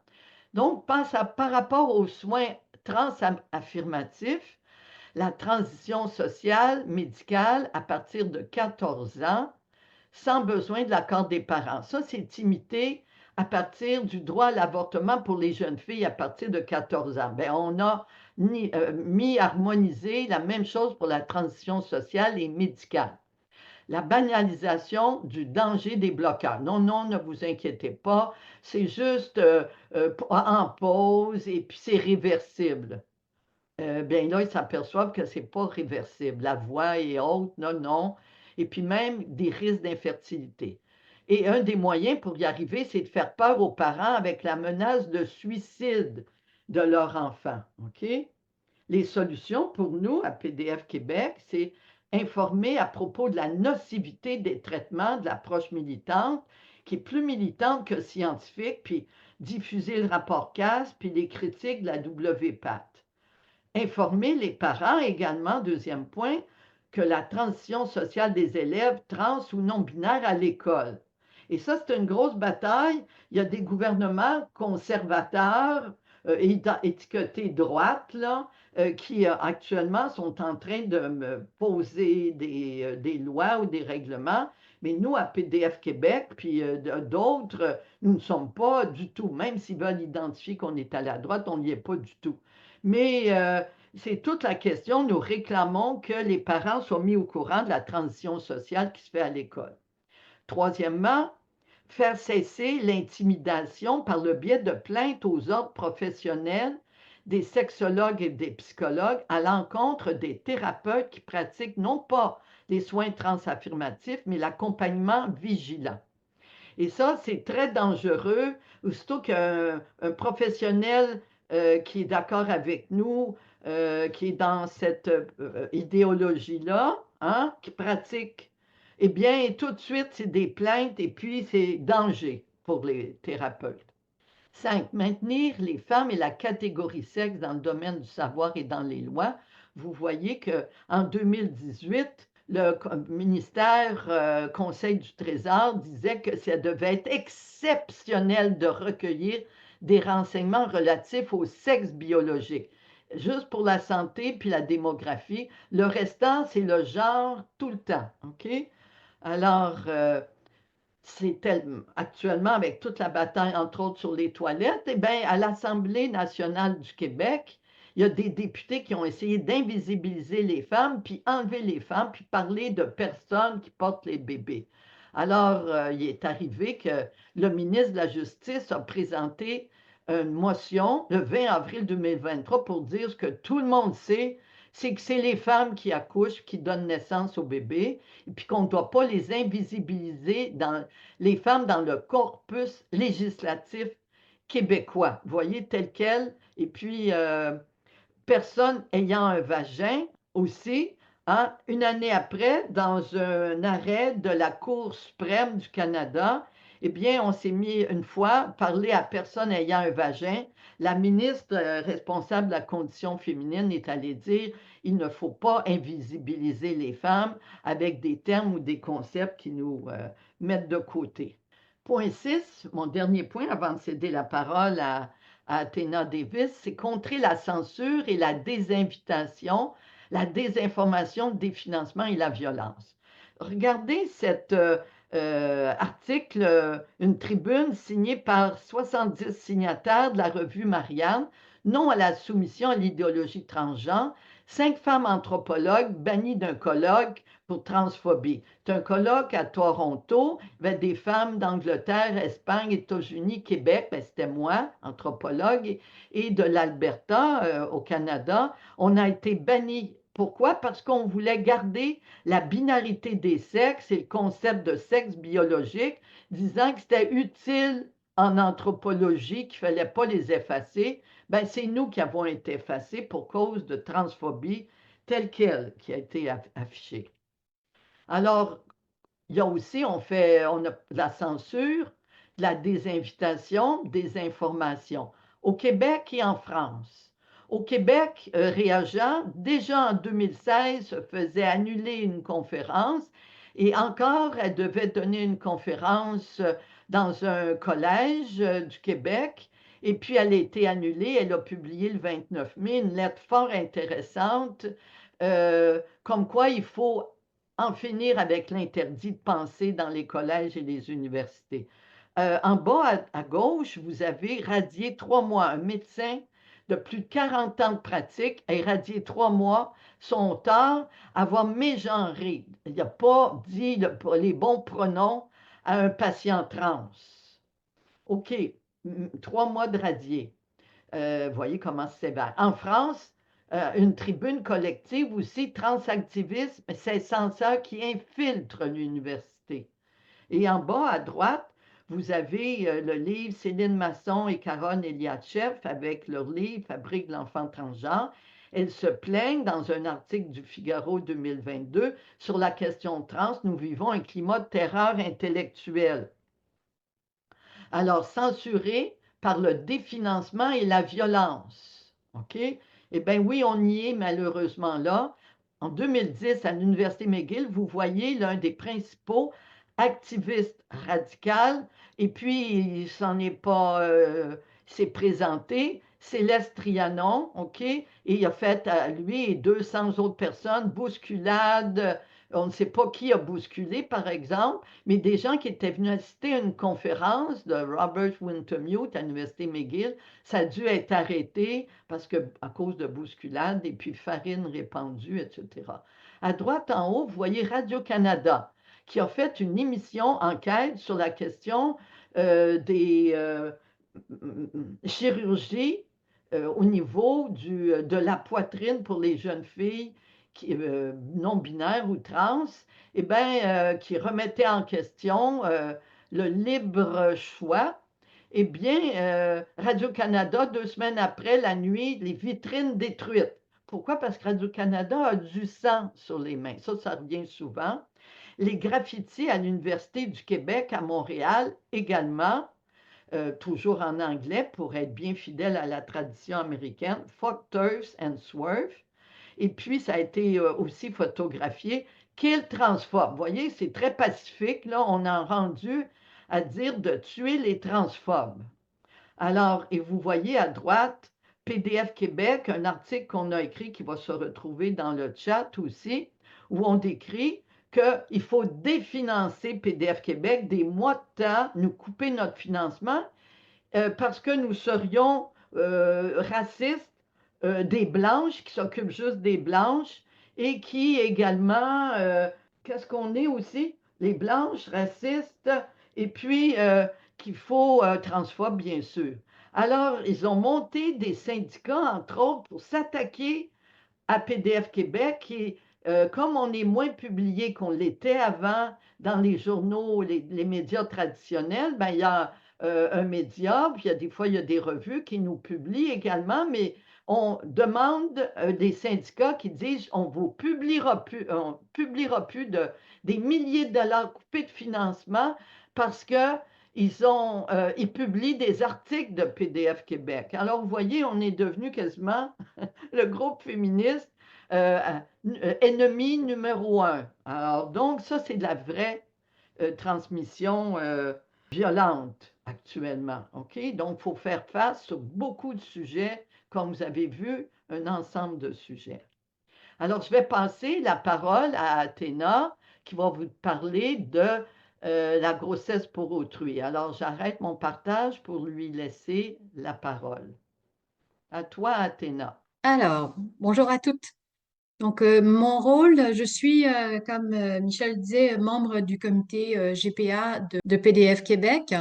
Donc, par rapport aux soins transaffirmatifs, la transition sociale, médicale à partir de 14 ans, sans besoin de l'accord des parents. Ça, c'est imité à partir du droit à l'avortement pour les jeunes filles à partir de 14 ans. Bien, on a harmonisé la même chose pour la transition sociale et médicale. La banalisation du danger des bloqueurs. Non, non, ne vous inquiétez pas, c'est juste en pause et puis c'est réversible. Bien là, ils s'aperçoivent que ce n'est pas réversible. La voix est haute, non, non. Et puis même des risques d'infertilité. Et un des moyens pour y arriver, c'est de faire peur aux parents avec la menace de suicide de leur enfant. OK? Les solutions pour nous, à PDF Québec, c'est informer à propos de la nocivité des traitements de l'approche militante, qui est plus militante que scientifique, puis diffuser le rapport CAS, puis les critiques de la WPAT. Informer les parents également, deuxième point, que la transition sociale des élèves trans ou non binaires à l'école. Et ça, c'est une grosse bataille. Il y a des gouvernements conservateurs, étiquetés droite, là, qui actuellement sont en train de me poser des lois ou des règlements. Mais nous, à PDF Québec, puis d'autres, nous ne sommes pas du tout, même s'ils veulent identifier qu'on est à la droite, on n'y est pas du tout. Mais c'est toute la question. Nous réclamons que les parents soient mis au courant de la transition sociale qui se fait à l'école. Troisièmement, faire cesser l'intimidation par le biais de plaintes aux ordres professionnels des sexologues et des psychologues à l'encontre des thérapeutes qui pratiquent non pas les soins transaffirmatifs, mais l'accompagnement vigilant. Et ça, c'est très dangereux. Aussitôt qu'un professionnel qui est d'accord avec nous, qui est dans cette idéologie-là, hein, qui pratique, eh bien, tout de suite, c'est des plaintes et puis c'est danger pour les thérapeutes. 5. Maintenir les femmes et la catégorie sexe dans le domaine du savoir et dans les lois. Vous voyez qu'en 2018, le ministère Conseil du Trésor disait que ça devait être exceptionnel de recueillir des renseignements relatifs au sexe biologique, juste pour la santé puis la démographie. Le restant, c'est le genre tout le temps. OK? Alors, actuellement, avec toute la bataille, entre autres, sur les toilettes, eh bien, à l'Assemblée nationale du Québec, il y a des députés qui ont essayé d'invisibiliser les femmes, puis enlever les femmes, puis parler de personnes qui portent les bébés. Alors, il est arrivé que le ministre de la Justice a présenté une motion le 20 avril 2023 pour dire ce que tout le monde sait, c'est que c'est les femmes qui accouchent, qui donnent naissance au bébé, et puis qu'on ne doit pas les invisibiliser les femmes dans le corpus législatif québécois. Vous voyez, tel quel. Et puis, personne ayant un vagin aussi, hein, une année après, dans un arrêt de la Cour suprême du Canada, Eh bien, on s'est mis une fois à parler à personne ayant un vagin. La ministre responsable de la condition féminine est allée dire il ne faut pas invisibiliser les femmes avec des termes ou des concepts qui nous mettent de côté. Point 6, mon dernier point avant de céder la parole à Athéna Davis, c'est contrer la censure et la désinvitation, la désinformation, le définancement et la violence. Regardez cet article, une tribune signée par 70 signataires de la revue Marianne, non à la soumission à l'idéologie transgenre, 5 femmes anthropologues bannies d'un colloque pour transphobie. C'est un colloque à Toronto, il y avait des femmes d'Angleterre, Espagne, États-Unis, Québec, ben c'était moi, anthropologue, et de l'Alberta au Canada. On a été bannis. Pourquoi? Parce qu'on voulait garder la binarité des sexes et le concept de sexe biologique, disant que c'était utile en anthropologie, qu'il ne fallait pas les effacer. Ben, c'est nous qui avons été effacés pour cause de transphobie telle qu'elle qui a été affichée. Alors, il y a aussi, on a la censure, la désinvitation, désinformation. Au Québec et en France. Au Québec, Réagent, déjà en 2016, faisait annuler une conférence et encore, elle devait donner une conférence dans un collège du Québec. Et puis, elle a été annulée. Elle a publié le 29 mai une lettre fort intéressante, comme quoi il faut en finir avec l'interdit de penser dans les collèges et les universités. En bas à gauche, vous avez radié 3 mois. Un médecin de plus de 40 ans de pratique a irradié 3 mois son tort avoir mégenré. Il n'a pas dit les bons pronoms à un patient trans. OK, 3 mois de radié. Voyez comment c'est sévère. En France, une tribune collective aussi, transactivisme, c'est censeur qui infiltre l'université. Et en bas à droite, vous avez le livre Céline Masson et Carole Eliatchev avec leur livre Fabrique de l'enfant transgenre. Elles se plaignent dans un article du Figaro 2022 sur la question trans. Nous vivons un climat de terreur intellectuelle. Alors, censuré par le définancement et la violence. OK? Eh bien, oui, on y est malheureusement là. En 2010, à l'Université McGill, vous voyez l'un des principaux activistes radicaux, et puis il s'en est pas, s'est présenté, Céleste Trianon, OK? Et il a fait à lui et 200 autres personnes bousculade. On ne sait pas qui a bousculé, par exemple, mais des gens qui étaient venus assister à une conférence de Robert Wintermute à l'Université McGill, ça a dû être arrêté parce que, à cause de bousculades et puis farine répandue, etc. À droite en haut, vous voyez Radio-Canada qui a fait une émission enquête sur la question des chirurgies au niveau de la poitrine pour les jeunes filles non-binaires ou trans, eh bien, qui remettait en question le libre choix. Eh bien, Radio-Canada, 2 semaines après, la nuit, les vitrines détruites. Pourquoi? Parce que Radio-Canada a du sang sur les mains. Ça revient souvent. Les graffitis à l'Université du Québec à Montréal également, toujours en anglais pour être bien fidèle à la tradition américaine, Fuck Turfs and Swerve. Et puis, ça a été aussi photographié. Kill transphobe. Vous voyez, c'est très pacifique. Là, on a rendu à dire de tuer les transphobes. Alors, et vous voyez à droite, PDF Québec, un article qu'on a écrit qui va se retrouver dans le chat aussi, où on décrit qu'il faut définancer PDF Québec des mois de temps, nous couper notre financement parce que nous serions racistes, des blanches qui s'occupent juste des blanches et qui également, qu'est-ce qu'on est aussi? Les blanches, racistes, et puis qu'il faut transphobe, bien sûr. Alors, ils ont monté des syndicats, entre autres, pour s'attaquer à PDF Québec et comme on est moins publié qu'on l'était avant dans les journaux, les médias traditionnels, ben, il y a un média, puis des fois il y a des revues qui nous publient également, mais on demande des syndicats qui disent on publiera plus des milliers de dollars coupés de financement parce que ils publient des articles de PDF Québec. Alors, vous voyez, on est devenu quasiment le groupe féministe ennemi numéro un. Alors, donc, ça, c'est de la vraie transmission violente actuellement. OK? Donc, il faut faire face sur beaucoup de sujets, comme vous avez vu, un ensemble de sujets. Alors, je vais passer la parole à Athéna, qui va vous parler de la grossesse pour autrui. Alors, j'arrête mon partage pour lui laisser la parole. À toi, Athéna. Alors, bonjour à toutes. Donc, mon rôle, je suis, comme Michel disait, membre du comité GPA de PDF Québec.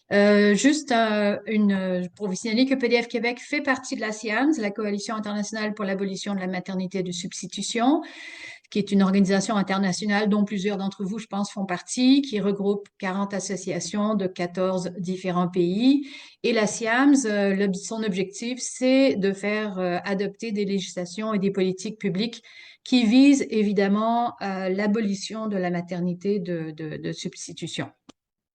Pour vous signaler que PDF Québec fait partie de la CIAMS, la Coalition internationale pour l'abolition de la maternité de substitution, qui est une organisation internationale dont plusieurs d'entre vous, je pense, font partie, qui regroupe 40 associations de 14 différents pays. Et la CIAMS, son objectif, c'est de faire adopter des législations et des politiques publiques qui visent évidemment l'abolition de la maternité de substitution.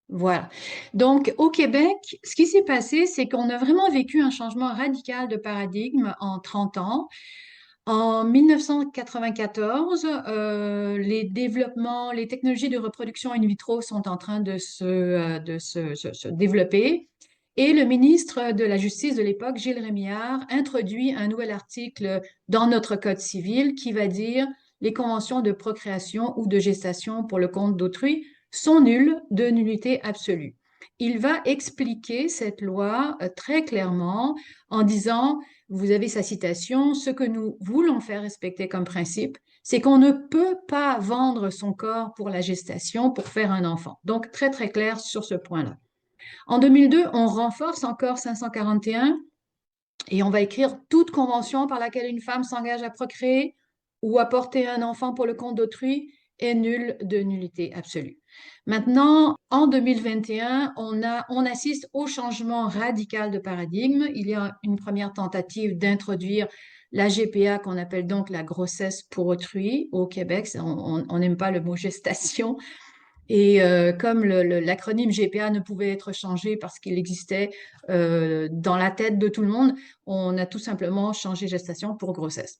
Voilà. Donc, au Québec, ce qui s'est passé, c'est qu'on a vraiment vécu un changement radical de paradigme en 30 ans. En 1994, les développements, les technologies de reproduction in vitro sont en train de se développer. Et le ministre de la Justice de l'époque, Gilles Rémillard, introduit un nouvel article dans notre Code civil qui va dire les conventions de procréation ou de gestation pour le compte d'autrui sont nulles, de nullité absolue. Il va expliquer cette loi très clairement en disant, vous avez sa citation, ce que nous voulons faire respecter comme principe, c'est qu'on ne peut pas vendre son corps pour la gestation, pour faire un enfant. Donc, très, très clair sur ce point-là. En 2002, on renforce encore 541 et on va écrire toute convention par laquelle une femme s'engage à procréer ou à porter un enfant pour le compte d'autrui est nulle, de nullité absolue. Maintenant, en 2021, on assiste au changement radical de paradigme. Il y a une première tentative d'introduire la GPA, qu'on appelle donc la grossesse pour autrui au Québec. On n'aime pas le mot gestation. Et comme l'acronyme GPA ne pouvait être changé parce qu'il existait dans la tête de tout le monde, on a tout simplement changé gestation pour grossesse.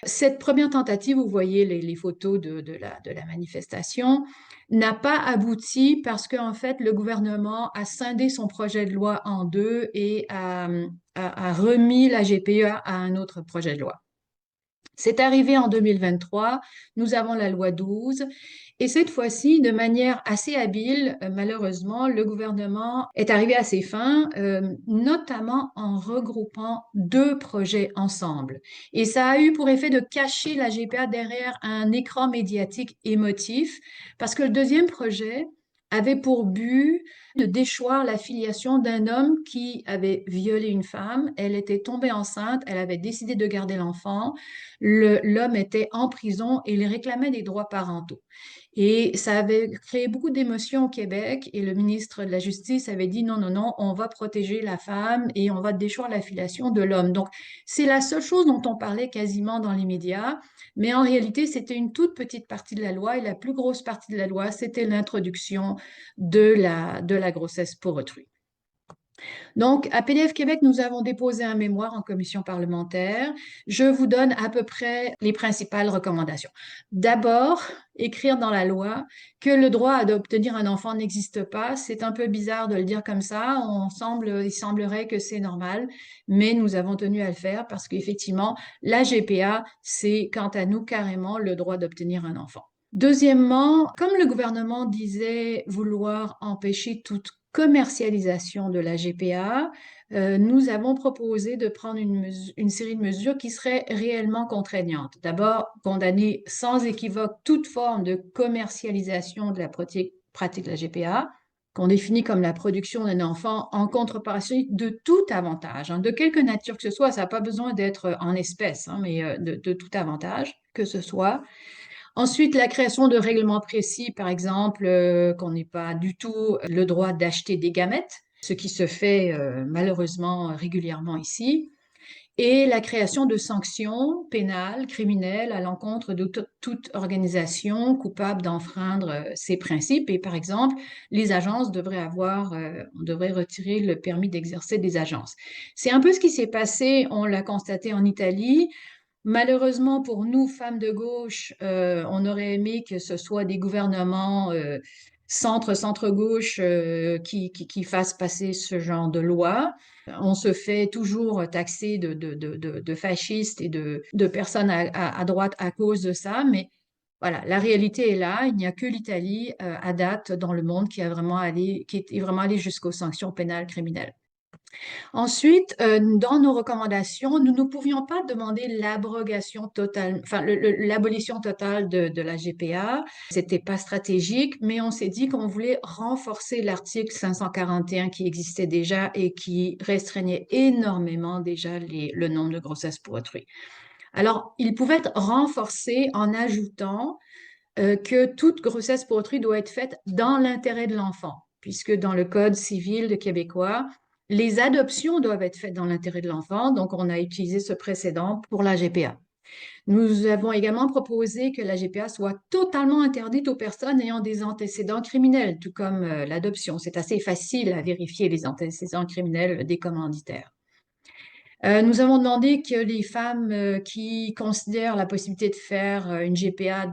Cette première tentative, vous voyez les photos de la manifestation, n'a pas abouti parce qu'en fait, le gouvernement a scindé son projet de loi en deux et a remis la GPA à un autre projet de loi. C'est arrivé en 2023, nous avons la loi 12 et cette fois-ci, de manière assez habile, malheureusement, le gouvernement est arrivé à ses fins, notamment en regroupant deux projets ensemble. Et ça a eu pour effet de cacher la GPA derrière un écran médiatique émotif parce que le deuxième projet avait pour but de déchoir la filiation d'un homme qui avait violé une femme. Elle était tombée enceinte, elle avait décidé de garder l'enfant. L'homme était en prison et il réclamait des droits parentaux. Et ça avait créé beaucoup d'émotions au Québec et le ministre de la Justice avait dit non, non, non, on va protéger la femme et on va déchoir la filiation de l'homme. Donc, c'est la seule chose dont on parlait quasiment dans les médias, mais en réalité, c'était une toute petite partie de la loi et la plus grosse partie de la loi, c'était l'introduction de la grossesse pour autrui. Donc, à PDF Québec, nous avons déposé un mémoire en commission parlementaire. Je vous donne à peu près les principales recommandations. D'abord, écrire dans la loi que le droit d'obtenir un enfant n'existe pas. C'est un peu bizarre de le dire comme ça. Il semblerait que c'est normal, mais nous avons tenu à le faire parce qu'effectivement, la GPA, c'est quant à nous carrément le droit d'obtenir un enfant. Deuxièmement, comme le gouvernement disait vouloir empêcher toute commercialisation de la GPA, nous avons proposé de prendre une série de mesures qui seraient réellement contraignantes. D'abord, condamner sans équivoque toute forme de commercialisation de la pratique de la GPA, qu'on définit comme la production d'un enfant en contrepartie de tout avantage, de quelque nature que ce soit. Ça n'a pas besoin d'être en espèces, mais de tout avantage que ce soit. Ensuite, la création de règlements précis, par exemple, qu'on n'ait pas du tout le droit d'acheter des gamètes, ce qui se fait malheureusement régulièrement ici. et la création de sanctions pénales, criminelles à l'encontre de toute organisation coupable d'enfreindre ces principes. Et par exemple, les agences on devrait retirer le permis d'exercer des agences. C'est un peu ce qui s'est passé, on l'a constaté en Italie. Malheureusement pour nous, femmes de gauche, on aurait aimé que ce soit des gouvernements centre-gauche qui fassent passer ce genre de loi. On se fait toujours taxer de fascistes et de personnes à droite à cause de ça, mais voilà, la réalité est là. Il n'y a que l'Italie à date dans le monde qui est vraiment allé jusqu'aux sanctions pénales criminelles. Ensuite, dans nos recommandations, nous ne pouvions pas demander l'abrogation totale, enfin l'abolition totale de la GPA. C'était pas stratégique, mais on s'est dit qu'on voulait renforcer l'article 541 qui existait déjà et qui restreignait énormément déjà le nombre de grossesses pour autrui. Alors, il pouvait être renforcé en ajoutant que toute grossesse pour autrui doit être faite dans l'intérêt de l'enfant, puisque dans le Code civil de québécois, les adoptions doivent être faites dans l'intérêt de l'enfant, donc on a utilisé ce précédent pour la GPA. Nous avons également proposé que la GPA soit totalement interdite aux personnes ayant des antécédents criminels, tout comme l'adoption. C'est assez facile à vérifier les antécédents criminels des commanditaires. Nous avons demandé que les femmes qui considèrent la possibilité de faire une GPA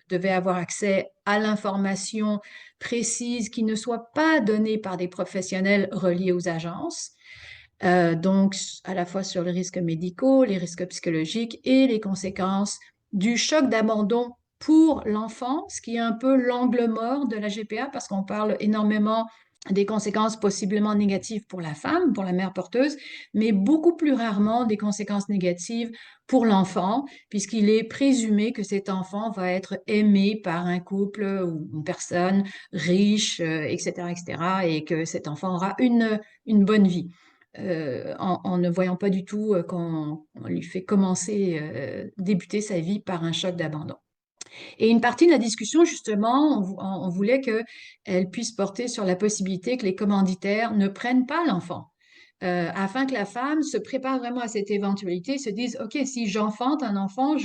devaient avoir accès à l'information précise qui ne soit pas donnée par des professionnels reliés aux agences. Donc, à la fois sur les risques médicaux, les risques psychologiques et les conséquences du choc d'abandon pour l'enfant, ce qui est un peu l'angle mort de la GPA parce qu'on parle énormément des conséquences possiblement négatives pour la femme, pour la mère porteuse, mais beaucoup plus rarement des conséquences négatives pour l'enfant, puisqu'il est présumé que cet enfant va être aimé par un couple ou une personne riche, etc., etc., et que cet enfant aura une bonne vie. En ne voyant pas du tout qu'on lui fait débuter sa vie par un choc d'abandon. Et une partie de la discussion, justement, on voulait qu'elle puisse porter sur la possibilité que les commanditaires ne prennent pas l'enfant, afin que la femme se prépare vraiment à cette éventualité, se dise, OK, si j'enfante un enfant,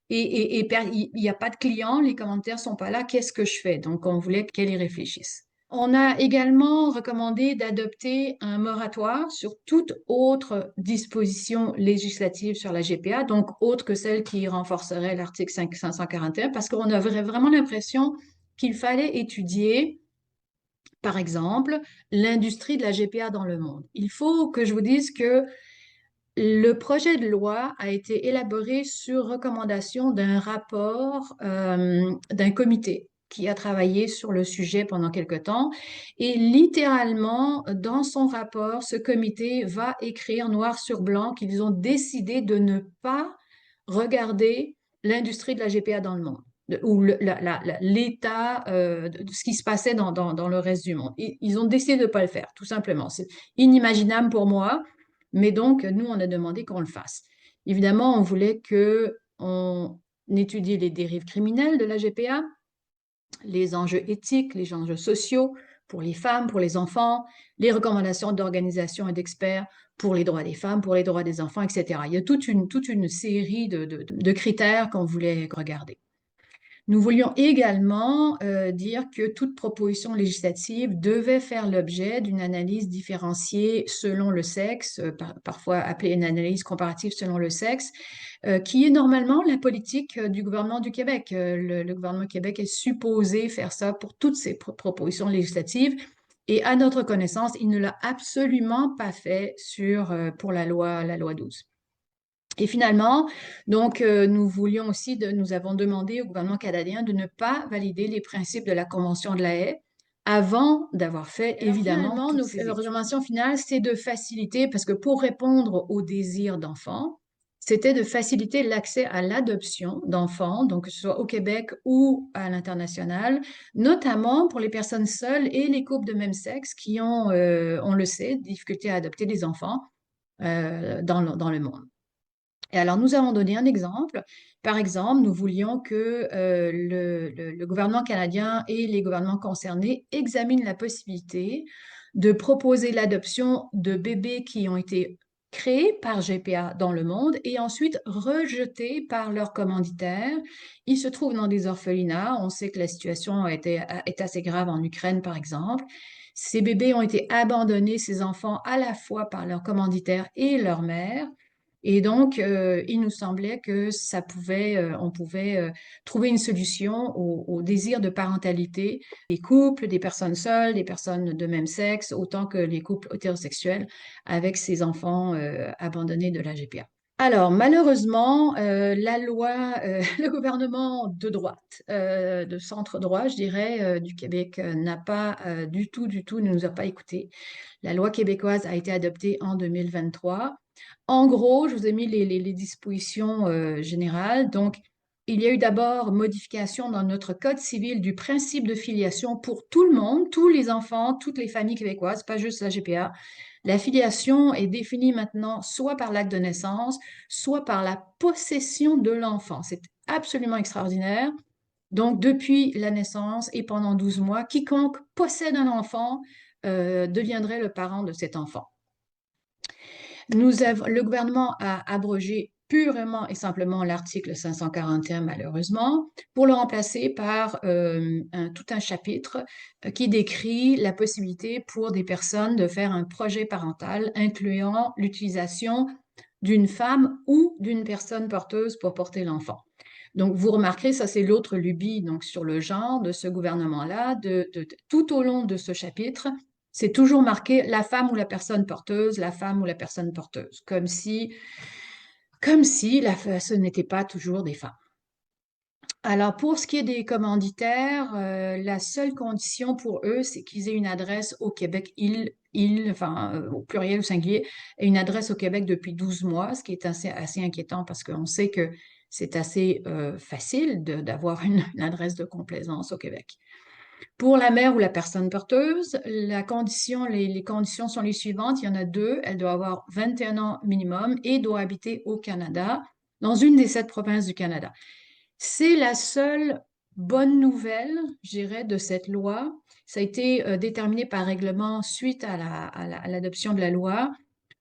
il n'y a pas de client, les commanditaires sont pas là, qu'est-ce que je fais? Donc, on voulait qu'elle y réfléchisse. On a également recommandé d'adopter un moratoire sur toute autre disposition législative sur la GPA, donc autre que celle qui renforcerait l'article 541, parce qu'on avait vraiment l'impression qu'il fallait étudier, par exemple, l'industrie de la GPA dans le monde. Il faut que je vous dise que le projet de loi a été élaboré sur recommandation d'un rapport d'un comité qui a travaillé sur le sujet pendant quelque temps. Et littéralement, dans son rapport, ce comité va écrire noir sur blanc qu'ils ont décidé de ne pas regarder l'industrie de la GPA dans le monde, ou l'état de ce qui se passait dans le reste du monde. Ils ont décidé de ne pas le faire, tout simplement. C'est inimaginable pour moi, mais donc, nous, on a demandé qu'on le fasse. Évidemment, on voulait qu'on étudie les dérives criminelles de la GPA, les enjeux éthiques, les enjeux sociaux pour les femmes, pour les enfants, les recommandations d'organisations et d'experts pour les droits des femmes, pour les droits des enfants, etc. Il y a toute une série de critères qu'on voulait regarder. Nous voulions également dire que toute proposition législative devait faire l'objet d'une analyse différenciée selon le sexe, parfois appelée une analyse comparative selon le sexe, qui est normalement la politique du gouvernement du Québec. Le gouvernement du Québec est supposé faire ça pour toutes ses propositions législatives. Et à notre connaissance, il ne l'a absolument pas fait pour la loi 12. Et finalement, donc, nous avons demandé au gouvernement canadien de ne pas valider les principes de la Convention de la Haye avant d'avoir fait, évidemment, toutes ces études. La recommandation finale, c'est de faciliter, parce que pour répondre aux désirs d'enfants, c'était de faciliter l'accès à l'adoption d'enfants, donc que ce soit au Québec ou à l'international, notamment pour les personnes seules et les couples de même sexe qui ont, on le sait, des difficultés à adopter des enfants dans le monde. Et alors, nous avons donné un exemple. Par exemple, nous voulions que le gouvernement canadien et les gouvernements concernés examinent la possibilité de proposer l'adoption de bébés qui ont été créés par GPA dans le monde et ensuite rejetés par leurs commanditaires. Ils se trouvent dans des orphelinats. On sait que la situation est assez grave en Ukraine, par exemple. Ces bébés ont été abandonnés, ces enfants, à la fois par leurs commanditaires et leur mère. Et donc, il nous semblait que on pouvait trouver une solution au désir de parentalité des couples, des personnes seules, des personnes de même sexe, autant que les couples hétérosexuels avec ces enfants abandonnés de la GPA. Alors, malheureusement, la loi, le gouvernement de droite, de centre droit, je dirais, du Québec, n'a pas du tout, ne nous a pas écoutés. La loi québécoise a été adoptée en 2023. En gros, je vous ai mis les dispositions générales. Donc, il y a eu d'abord modification dans notre Code civil du principe de filiation pour tout le monde, tous les enfants, toutes les familles québécoises, pas juste la GPA. La filiation est définie maintenant soit par l'acte de naissance, soit par la possession de l'enfant. C'est absolument extraordinaire. Donc, depuis la naissance et pendant 12 mois, quiconque possède un enfant deviendrait le parent de cet enfant. Le gouvernement a abrogé purement et simplement l'article 541, malheureusement, pour le remplacer par tout un chapitre qui décrit la possibilité pour des personnes de faire un projet parental incluant l'utilisation d'une femme ou d'une personne porteuse pour porter l'enfant. Donc, vous remarquerez, ça c'est l'autre lubie donc, sur le genre de ce gouvernement-là, tout au long de ce chapitre, c'est toujours marqué la femme ou la personne porteuse, la femme ou la personne porteuse, comme si ce n'était pas toujours des femmes. Alors, pour ce qui est des commanditaires, la seule condition pour eux, c'est qu'ils aient une adresse au Québec, au pluriel ou singulier, et une adresse au Québec depuis 12 mois, ce qui est assez inquiétant parce qu'on sait que c'est assez facile d'avoir une adresse de complaisance au Québec. Pour la mère ou la personne porteuse, les conditions sont les suivantes. Il y en a deux. Elle doit avoir 21 ans minimum et doit habiter au Canada, dans une des 7 provinces du Canada. C'est la seule bonne nouvelle, je dirais, de cette loi. Ça a été déterminé par règlement suite à l'adoption de la loi.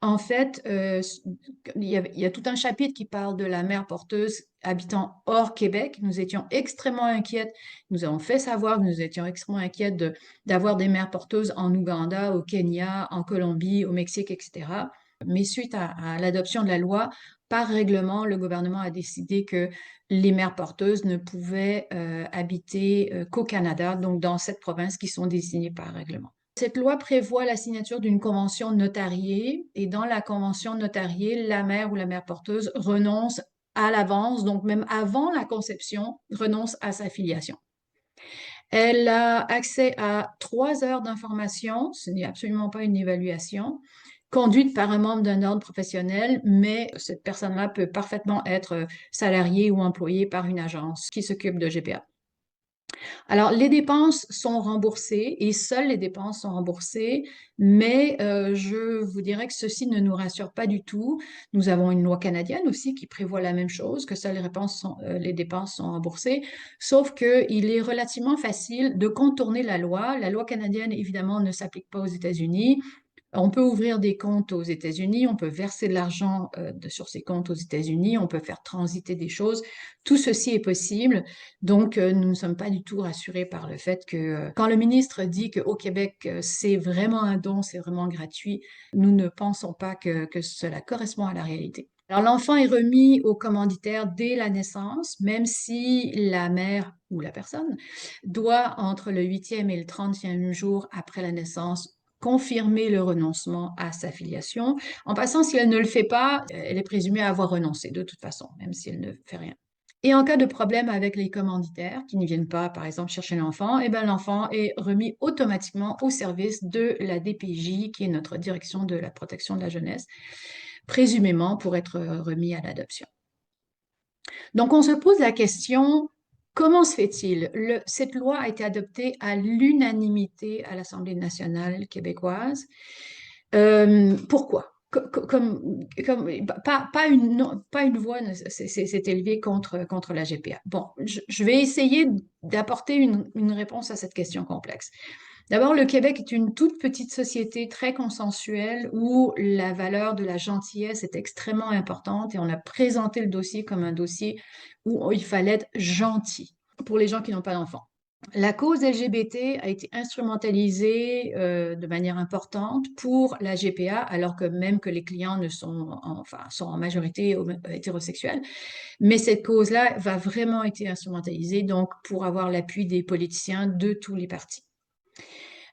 En fait, il y a tout un chapitre qui parle de la mère porteuse habitant hors Québec. Nous étions extrêmement inquiètes. Nous avons fait savoir que nous étions extrêmement inquiètes d'avoir des mères porteuses en Ouganda, au Kenya, en Colombie, au Mexique, etc. Mais suite à l'adoption de la loi, par règlement, le gouvernement a décidé que les mères porteuses ne pouvaient habiter qu'au Canada, donc dans 7 provinces qui sont désignées par règlement. Cette loi prévoit la signature d'une convention notariée et dans la convention notariée, la mère ou la mère porteuse renonce à l'avance, donc même avant la conception, renonce à sa filiation. Elle a accès à 3 heures d'information, ce n'est absolument pas une évaluation, conduite par un membre d'un ordre professionnel, mais cette personne-là peut parfaitement être salariée ou employée par une agence qui s'occupe de GPA. Alors, les dépenses sont remboursées et seules les dépenses sont remboursées, mais je vous dirais que ceci ne nous rassure pas du tout. Nous avons une loi canadienne aussi qui prévoit la même chose, que seules les dépenses sont remboursées, sauf qu'il est relativement facile de contourner la loi. La loi canadienne, évidemment, ne s'applique pas aux États-Unis. On peut ouvrir des comptes aux États-Unis, on peut verser de l'argent sur ces comptes aux États-Unis, on peut faire transiter des choses. Tout ceci est possible. Donc, nous ne sommes pas du tout rassurés par le fait que quand le ministre dit qu'au Québec, c'est vraiment un don, c'est vraiment gratuit, nous ne pensons pas que cela correspond à la réalité. Alors, l'enfant est remis au commanditaire dès la naissance, même si la mère ou la personne doit, entre le 8e et le 30e jour après la naissance, confirmer le renoncement à sa filiation. En passant, si elle ne le fait pas, elle est présumée avoir renoncé de toute façon, même si elle ne fait rien. Et en cas de problème avec les commanditaires qui ne viennent pas, par exemple, chercher l'enfant, eh ben, l'enfant est remis automatiquement au service de la DPJ, qui est notre direction de la protection de la jeunesse, présumément pour être remis à l'adoption. Donc, on se pose la question, comment se fait-il? Cette loi a été adoptée à l'unanimité à l'Assemblée nationale québécoise. Pourquoi? Pas une voix s'est élevée contre la GPA. Bon, je vais essayer d'apporter une réponse à cette question complexe. D'abord, le Québec est une toute petite société très consensuelle où la valeur de la gentillesse est extrêmement importante et on a présenté le dossier comme un dossier où il fallait être gentil pour les gens qui n'ont pas d'enfants. La cause LGBT a été instrumentalisée de manière importante pour la GPA, alors que même que les clients sont en majorité hétérosexuels. Mais cette cause-là va vraiment être instrumentalisée donc pour avoir l'appui des politiciens de tous les partis.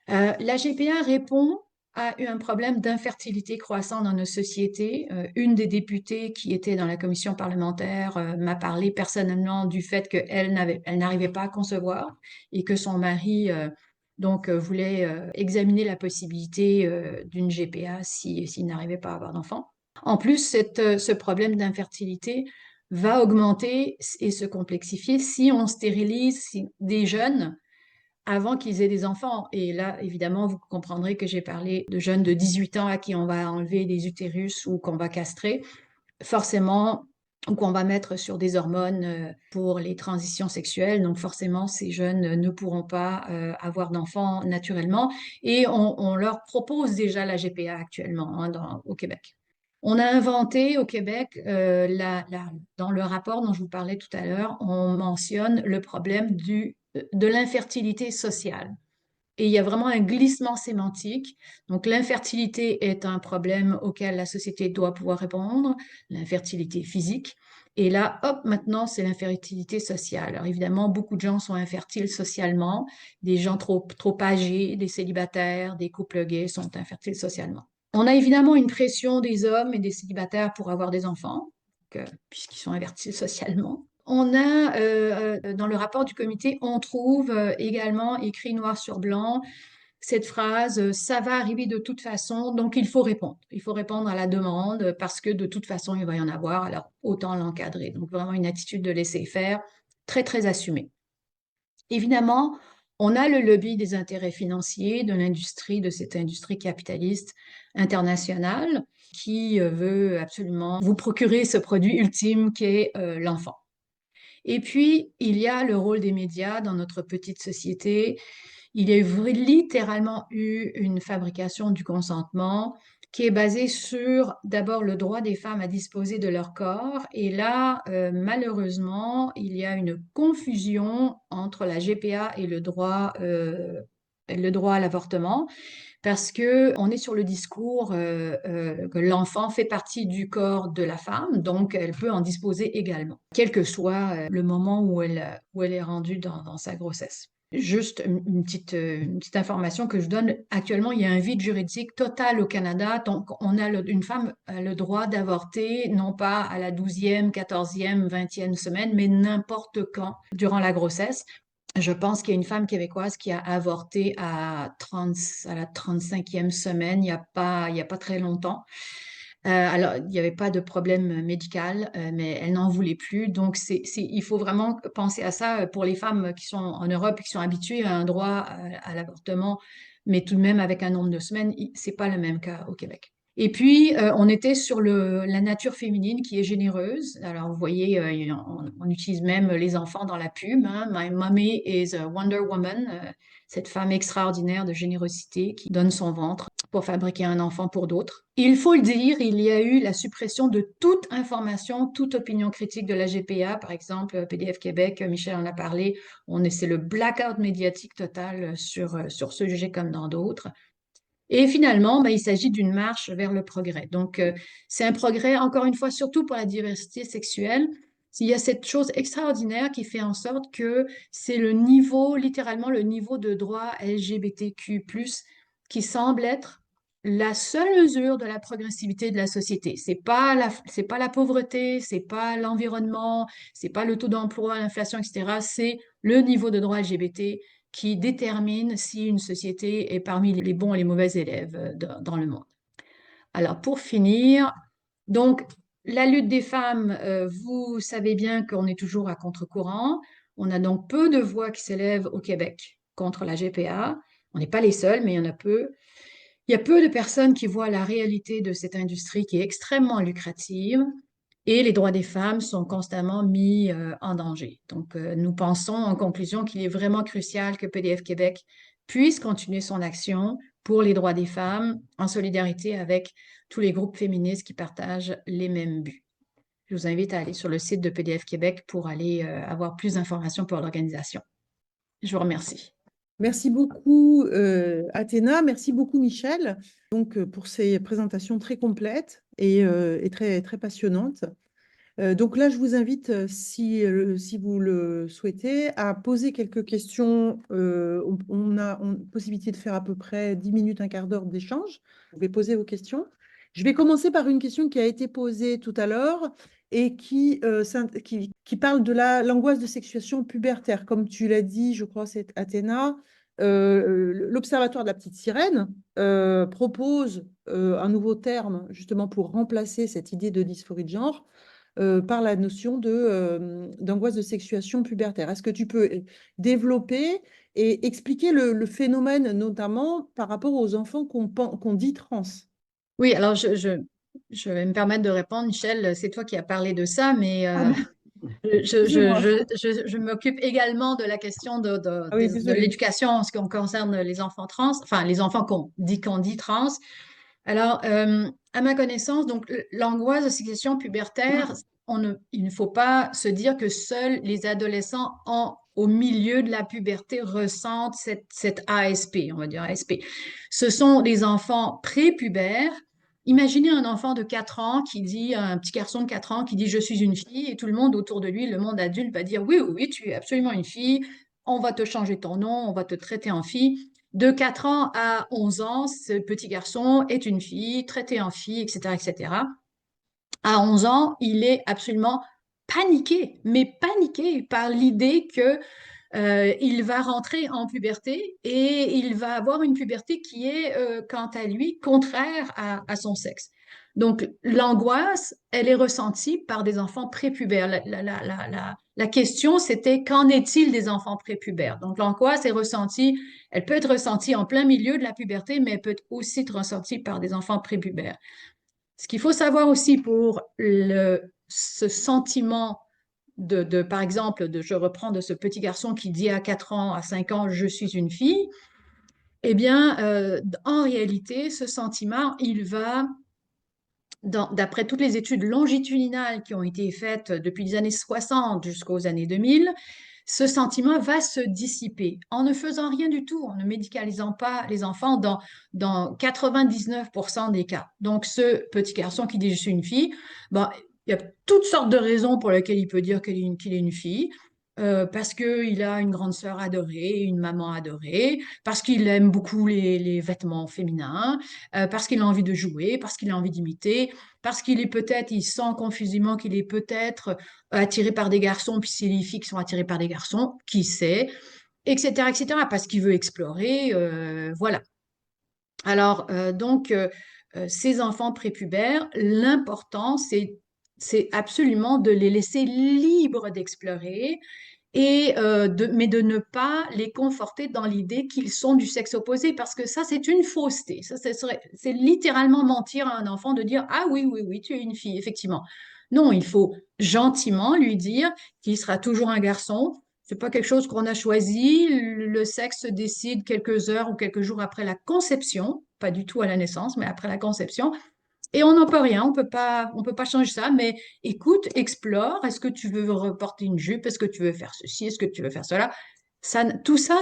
La GPA répond à un problème d'infertilité croissant dans nos sociétés. Une des députées qui était dans la commission parlementaire m'a parlé personnellement du fait qu'elle n'arrivait pas à concevoir et que son mari voulait examiner la possibilité d'une GPA s'il n'arrivait pas à avoir d'enfant. En plus, ce problème d'infertilité va augmenter et se complexifier si on stérilise des jeunes avant qu'ils aient des enfants. Et là, évidemment, vous comprendrez que j'ai parlé de jeunes de 18 ans à qui on va enlever des utérus ou qu'on va castrer, forcément, ou qu'on va mettre sur des hormones pour les transitions sexuelles. Donc, forcément, ces jeunes ne pourront pas avoir d'enfants naturellement. Et on leur propose déjà la GPA actuellement au Québec. On a inventé au Québec, dans le rapport dont je vous parlais tout à l'heure, on mentionne le problème de l'infertilité sociale. Et il y a vraiment un glissement sémantique. Donc, l'infertilité est un problème auquel la société doit pouvoir répondre, l'infertilité physique. Et là, hop, maintenant, c'est l'infertilité sociale. Alors, évidemment, beaucoup de gens sont infertiles socialement. Des gens trop âgés, des célibataires, des couples gays sont infertiles socialement. On a évidemment une pression des hommes et des célibataires pour avoir des enfants, puisqu'ils sont infertiles socialement. On a, dans le rapport du comité, on trouve également écrit noir sur blanc cette phrase, ça va arriver de toute façon, donc il faut répondre. Il faut répondre à la demande parce que de toute façon, il va y en avoir, alors autant l'encadrer. Donc vraiment une attitude de laisser faire, très, très assumée. Évidemment, on a le lobby des intérêts financiers de cette industrie capitaliste internationale qui veut absolument vous procurer ce produit ultime qu'est l'enfant. Et puis, il y a le rôle des médias dans notre petite société. Il y a littéralement eu une fabrication du consentement qui est basée sur d'abord le droit des femmes à disposer de leur corps. Et là, malheureusement, il y a une confusion entre la GPA et le droit à l'avortement parce que on est sur le discours que l'enfant fait partie du corps de la femme, donc elle peut en disposer également, quel que soit le moment où elle est rendue dans sa grossesse. Juste une petite information que je donne. Actuellement, il y a un vide juridique total au Canada. Donc, une femme a le droit d'avorter, non pas à la 12e, 14e, 20e semaine, mais n'importe quand durant la grossesse. Je pense qu'il y a une femme québécoise qui a avorté à la 35e semaine, il y a pas très longtemps. Alors, il n'y avait pas de problème médical, mais elle n'en voulait plus. Donc, il faut vraiment penser à ça pour les femmes qui sont en Europe et qui sont habituées à un droit à l'avortement, mais tout de même avec un nombre de semaines, c'est pas le même cas au Québec. Et puis, on était sur la nature féminine qui est généreuse. Alors, vous voyez, on utilise même les enfants dans la pub. Hein. My mommy is a Wonder Woman, cette femme extraordinaire de générosité qui donne son ventre pour fabriquer un enfant pour d'autres. Il faut le dire, il y a eu la suppression de toute information, toute opinion critique de la GPA. Par exemple, PDF Québec, Michel en a parlé, c'est le blackout médiatique total sur ce sujet comme dans d'autres. Et finalement, il s'agit d'une marche vers le progrès. Donc, c'est un progrès, encore une fois, surtout pour la diversité sexuelle. Il y a cette chose extraordinaire qui fait en sorte que c'est littéralement le niveau de droit LGBTQ+, qui semble être la seule mesure de la progressivité de la société. C'est pas la pauvreté, c'est pas l'environnement, c'est pas le taux d'emploi, l'inflation, etc. C'est le niveau de droit LGBT qui détermine si une société est parmi les bons et les mauvais élèves dans le monde. Alors, pour finir, donc, la lutte des femmes, vous savez bien qu'on est toujours à contre-courant. On a donc peu de voix qui s'élèvent au Québec contre la GPA. On n'est pas les seuls, mais il y en a peu. Il y a peu de personnes qui voient la réalité de cette industrie qui est extrêmement lucrative et les droits des femmes sont constamment mis en danger. Donc, nous pensons en conclusion qu'il est vraiment crucial que PDF Québec puisse continuer son action pour les droits des femmes en solidarité avec tous les groupes féministes qui partagent les mêmes buts. Je vous invite à aller sur le site de PDF Québec pour aller avoir plus d'informations pour l'organisation. Je vous remercie. Merci beaucoup, Athéna. Merci beaucoup, Michel, donc, pour ces présentations très complètes et très, très passionnantes. Donc là, je vous invite, si vous le souhaitez, à poser quelques questions. On a possibilité de faire à peu près 10 minutes, un quart d'heure d'échange. Vous pouvez poser vos questions. Je vais commencer par une question qui a été posée tout à l'heure et qui parle de l'angoisse de sexuation pubertaire. Comme tu l'as dit, je crois, c'est Athéna. L'Observatoire de la petite sirène propose un nouveau terme justement pour remplacer cette idée de dysphorie de genre par la notion d'angoisse de sexuation pubertaire. Est-ce que tu peux développer et expliquer le phénomène, notamment par rapport aux enfants qu'on dit trans? Oui, alors je vais me permettre de répondre, Michel, c'est toi qui as parlé de ça, mais Pardon, excusez-moi. je m'occupe également de la question Ah oui, de désolée. l'éducation en ce qui concerne les enfants trans, enfin les enfants qu'on dit trans. Alors, à ma connaissance, donc l'angoisse de sexuation pubertaire, il ne faut pas se dire que seuls les adolescents au milieu de la puberté ressentent cette ASP, on va dire ASP. Ce sont des enfants prépubères. Imaginez un enfant de 4 ans un petit garçon de 4 ans qui dit je suis une fille et tout le monde autour de lui, le monde adulte va dire oui, oui, oui, tu es absolument une fille, on va te changer ton nom, on va te traiter en fille. De 4 ans à 11 ans, ce petit garçon est une fille, traité en fille, etc., etc. À 11 ans, il est absolument paniqué, mais paniqué par l'idée que il va rentrer en puberté et il va avoir une puberté qui est, quant à lui, contraire à son sexe. Donc, l'angoisse, elle est ressentie par des enfants prépubères. La question, c'était qu'en est-il des enfants prépubères? Donc, l'angoisse est ressentie, elle peut être ressentie en plein milieu de la puberté, mais elle peut aussi être ressentie par des enfants prépubères. Ce qu'il faut savoir aussi pour ce sentiment par exemple, je reprends de ce petit garçon qui dit à 4 ans, à 5 ans, je suis une fille, eh bien, en réalité, ce sentiment, il va, d'après toutes les études longitudinales qui ont été faites depuis les années 60 jusqu'aux années 2000, ce sentiment va se dissiper en ne faisant rien du tout, en ne médicalisant pas les enfants dans 99% des cas. Donc, ce petit garçon qui dit je suis une fille, ben, il y a toutes sortes de raisons pour lesquelles il peut dire qu'il est une fille. Parce qu'il a une grande sœur adorée, une maman adorée, parce qu'il aime beaucoup les vêtements féminins, parce qu'il a envie de jouer, parce qu'il a envie d'imiter, parce il sent confusément qu'il est peut-être attiré par des garçons, puis c'est les filles qui sont attirées par des garçons, qui sait, etc., etc., parce qu'il veut explorer, voilà. Alors, ces enfants prépubères, l'important, c'est absolument de les laisser libres d'explorer, mais de ne pas les conforter dans l'idée qu'ils sont du sexe opposé, parce que ça, c'est une fausseté. C'est littéralement mentir à un enfant de dire, ah oui, oui, oui, tu es une fille, effectivement. Non, il faut gentiment lui dire qu'il sera toujours un garçon. C'est pas quelque chose qu'on a choisi. Le sexe se décide quelques heures ou quelques jours après la conception, pas du tout à la naissance, mais après la conception. Et on n'en peut rien, on peut pas changer ça, mais écoute, explore, est-ce que tu veux reporter une jupe, est-ce que tu veux faire ceci, est-ce que tu veux faire cela? Tout ça,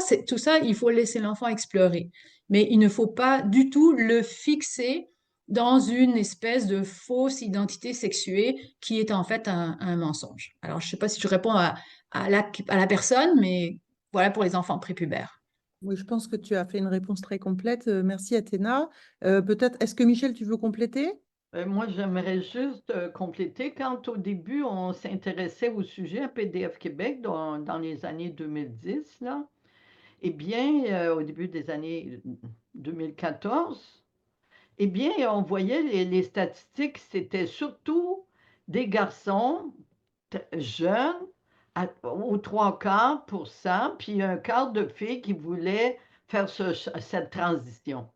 il faut laisser l'enfant explorer. Mais il ne faut pas du tout le fixer dans une espèce de fausse identité sexuée qui est en fait un mensonge. Alors, je ne sais pas si je réponds à la personne, mais voilà pour les enfants prépubères. Oui, je pense que tu as fait une réponse très complète. Merci, Athéna. Peut-être, est-ce que Michel, tu veux compléter? Moi, j'aimerais juste compléter. Quand au début, on s'intéressait au sujet à PDF Québec dans les années 2010, là, eh bien, au début des années 2014, eh bien, on voyait les statistiques, c'était surtout des garçons jeunes, aux 3/4%, puis un quart de filles qui voulaient faire cette transition.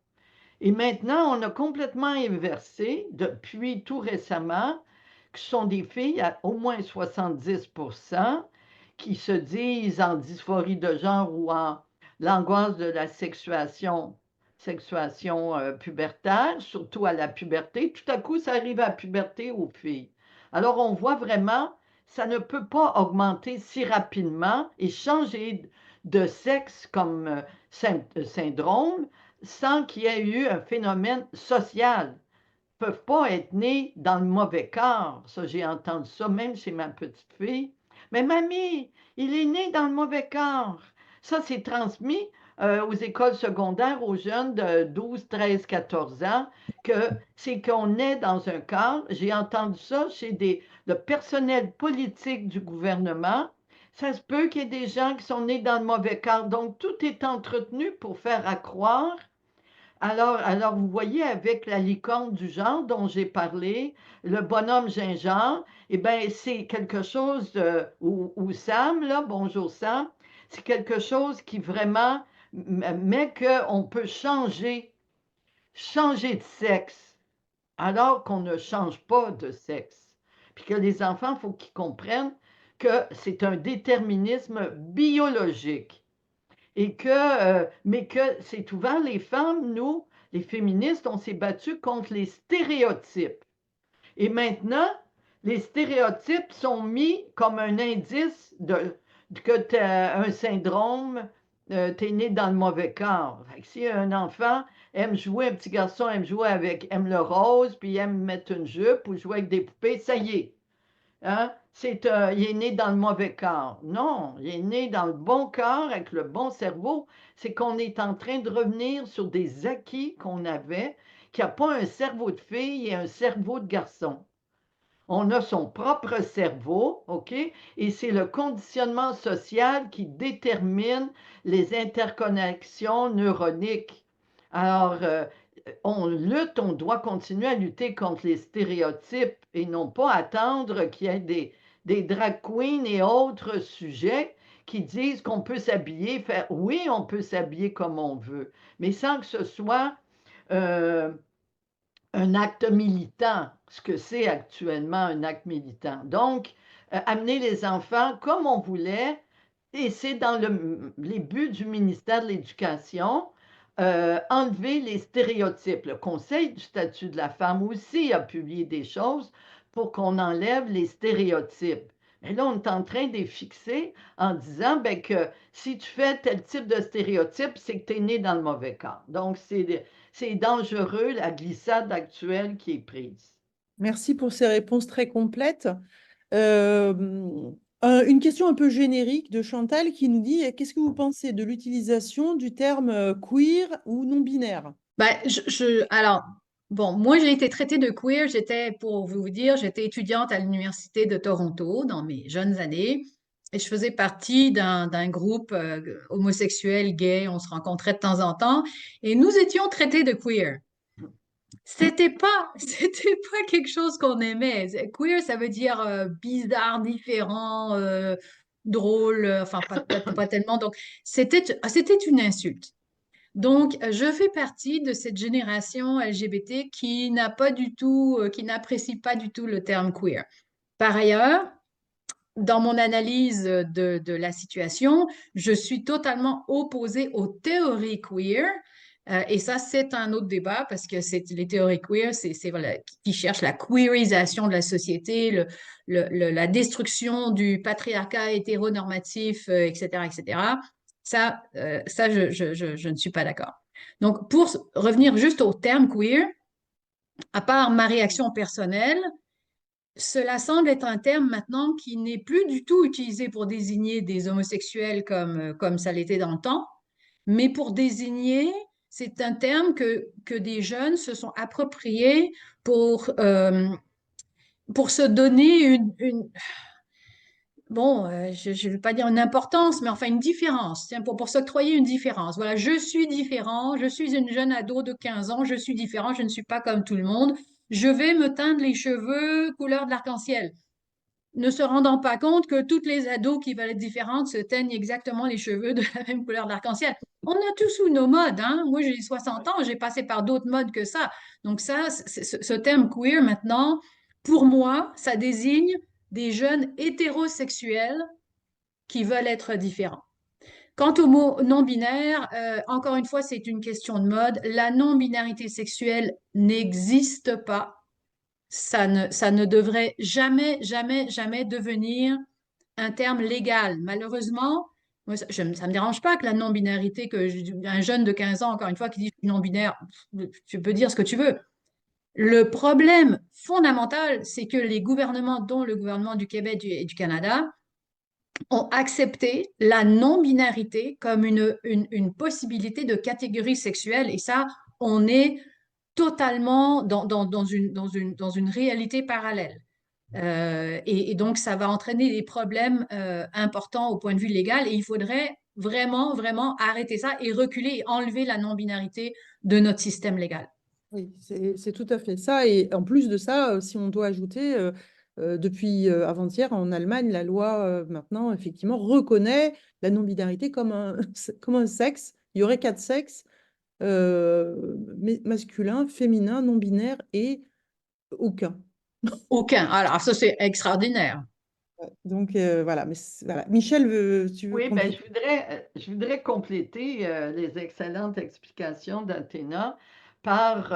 Et maintenant, on a complètement inversé depuis tout récemment, que ce sont des filles à au moins 70% qui se disent en dysphorie de genre ou en l'angoisse de la sexuation pubertaire, surtout à la puberté. Tout à coup, ça arrive à la puberté aux filles. Alors, on voit vraiment, ça ne peut pas augmenter si rapidement et changer de sexe comme syndrome sans qu'il y ait eu un phénomène social. Ils ne peuvent pas être nés dans le mauvais corps. Ça, j'ai entendu ça même chez ma petite fille. Mais mamie, il est né dans le mauvais corps. Ça, c'est transmis aux écoles secondaires aux jeunes de 12, 13, 14 ans, que c'est qu'on naît dans un corps. J'ai entendu ça chez le personnel politique du gouvernement. Ça se peut qu'il y ait des gens qui sont nés dans le mauvais corps. Donc, tout est entretenu pour faire accroire. Alors, vous voyez, avec la licorne du genre dont j'ai parlé, le bonhomme gingembre, eh bien, c'est quelque chose, ou Sam, là, bonjour Sam, c'est quelque chose qui vraiment met qu'on peut changer de sexe, alors qu'on ne change pas de sexe. Puis que les enfants, il faut qu'ils comprennent que c'est un déterminisme biologique mais que c'est ouvert les femmes, nous, les féministes, on s'est battus contre les stéréotypes. Et maintenant, les stéréotypes sont mis comme un indice que tu as un syndrome, tu es né dans le mauvais corps. Fait que si un enfant aime jouer, un petit garçon aime le rose, puis aime mettre une jupe ou jouer avec des poupées, ça y est, hein? Il est né dans le mauvais corps. Non, il est né dans le bon corps avec le bon cerveau. C'est qu'on est en train de revenir sur des acquis qu'on avait, qu'il n'y a pas un cerveau de fille et un cerveau de garçon. On a son propre cerveau, OK? Et c'est le conditionnement social qui détermine les interconnexions neuroniques. Alors, on lutte, on doit continuer à lutter contre les stéréotypes et non pas attendre qu'il y ait des drag queens et autres sujets qui disent qu'on peut s'habiller, oui, on peut s'habiller comme on veut, mais sans que ce soit euh, un acte militant, ce que c'est actuellement un acte militant. Donc, amener les enfants comme on voulait, et c'est dans les buts du ministère de l'Éducation, enlever les stéréotypes. Le Conseil du statut de la femme aussi a publié des choses pour qu'on enlève les stéréotypes. Mais là, on est en train de les fixer en disant ben, que si tu fais tel type de stéréotype, c'est que tu es né dans le mauvais cas. Donc, c'est dangereux, la glissade actuelle qui est prise. Merci pour ces réponses très complètes. Euh, une question un peu générique de Chantal qui nous dit, qu'est-ce que vous pensez de l'utilisation du terme queer ou non-binaire? Ben, alors, bon, moi, j'ai été traitée de queer. Pour vous dire, j'étais étudiante à l'Université de Toronto dans mes jeunes années et je faisais partie d'un groupe homosexuel, gay. On se rencontrait de temps en temps et nous étions traités de queer. C'était pas quelque chose qu'on aimait. Queer, ça veut dire bizarre, différent, drôle, enfin, pas tellement. Donc, c'était une insulte. Donc, je fais partie de cette génération LGBT qui n'a pas du tout, qui n'apprécie pas du tout le terme queer. Par ailleurs, dans mon analyse de la situation, je suis totalement opposée aux théories queer. Et ça, c'est un autre débat parce que les théories queer, voilà, qui cherchent la queerisation de la société, la destruction du patriarcat hétéronormatif, etc., etc. Ça je ne suis pas d'accord. Donc, pour revenir juste au terme queer, à part ma réaction personnelle, cela semble être un terme maintenant qui n'est plus du tout utilisé pour désigner des homosexuels comme ça l'était dans le temps, mais pour désigner, c'est un terme que des jeunes se sont appropriés pour se donner bon, je ne vais pas dire une importance, mais enfin une différence, tiens, pour s'octroyer une différence. Voilà, je suis différent, je suis une jeune ado de 15 ans, je suis différent, je ne suis pas comme tout le monde, je vais me teindre les cheveux couleur de l'arc-en-ciel, ne se rendant pas compte que toutes les ados qui veulent être différentes se teignent exactement les cheveux de la même couleur de l'arc-en-ciel. On a tous eu nos modes, hein? Moi, j'ai 60 ans, j'ai passé par d'autres modes que ça. Donc ça, ce terme queer, maintenant, pour moi, ça désigne des jeunes hétérosexuels qui veulent être différents. Quant au mot non-binaire, encore une fois, c'est une question de mode. La non-binarité sexuelle n'existe pas. Ça ne devrait jamais, jamais, jamais devenir un terme légal. Malheureusement, moi, ça me dérange pas que la non-binarité, un jeune de 15 ans, encore une fois, qui dit je suis non-binaire, tu peux dire ce que tu veux. Le problème fondamental, c'est que les gouvernements, dont le gouvernement du Québec et du Canada, ont accepté la non-binarité comme une possibilité de catégorie sexuelle. Et ça, on est totalement dans une réalité parallèle. Et donc, ça va entraîner des problèmes importants au point de vue légal et il faudrait vraiment, vraiment arrêter ça et reculer et enlever la non-binarité de notre système légal. Oui, c'est tout à fait ça. Et en plus de ça, si on doit ajouter, depuis avant-hier, en Allemagne, la loi maintenant, effectivement, reconnaît la non-binarité comme comme un sexe. Il y aurait 4 sexes, masculin, féminin, non-binaire et aucun. Aucun. Alors, ça, c'est extraordinaire. Ouais. Donc voilà, voilà. Michel, tu veux Oui, ben, compléter? je voudrais compléter les excellentes explications d'Athéna par,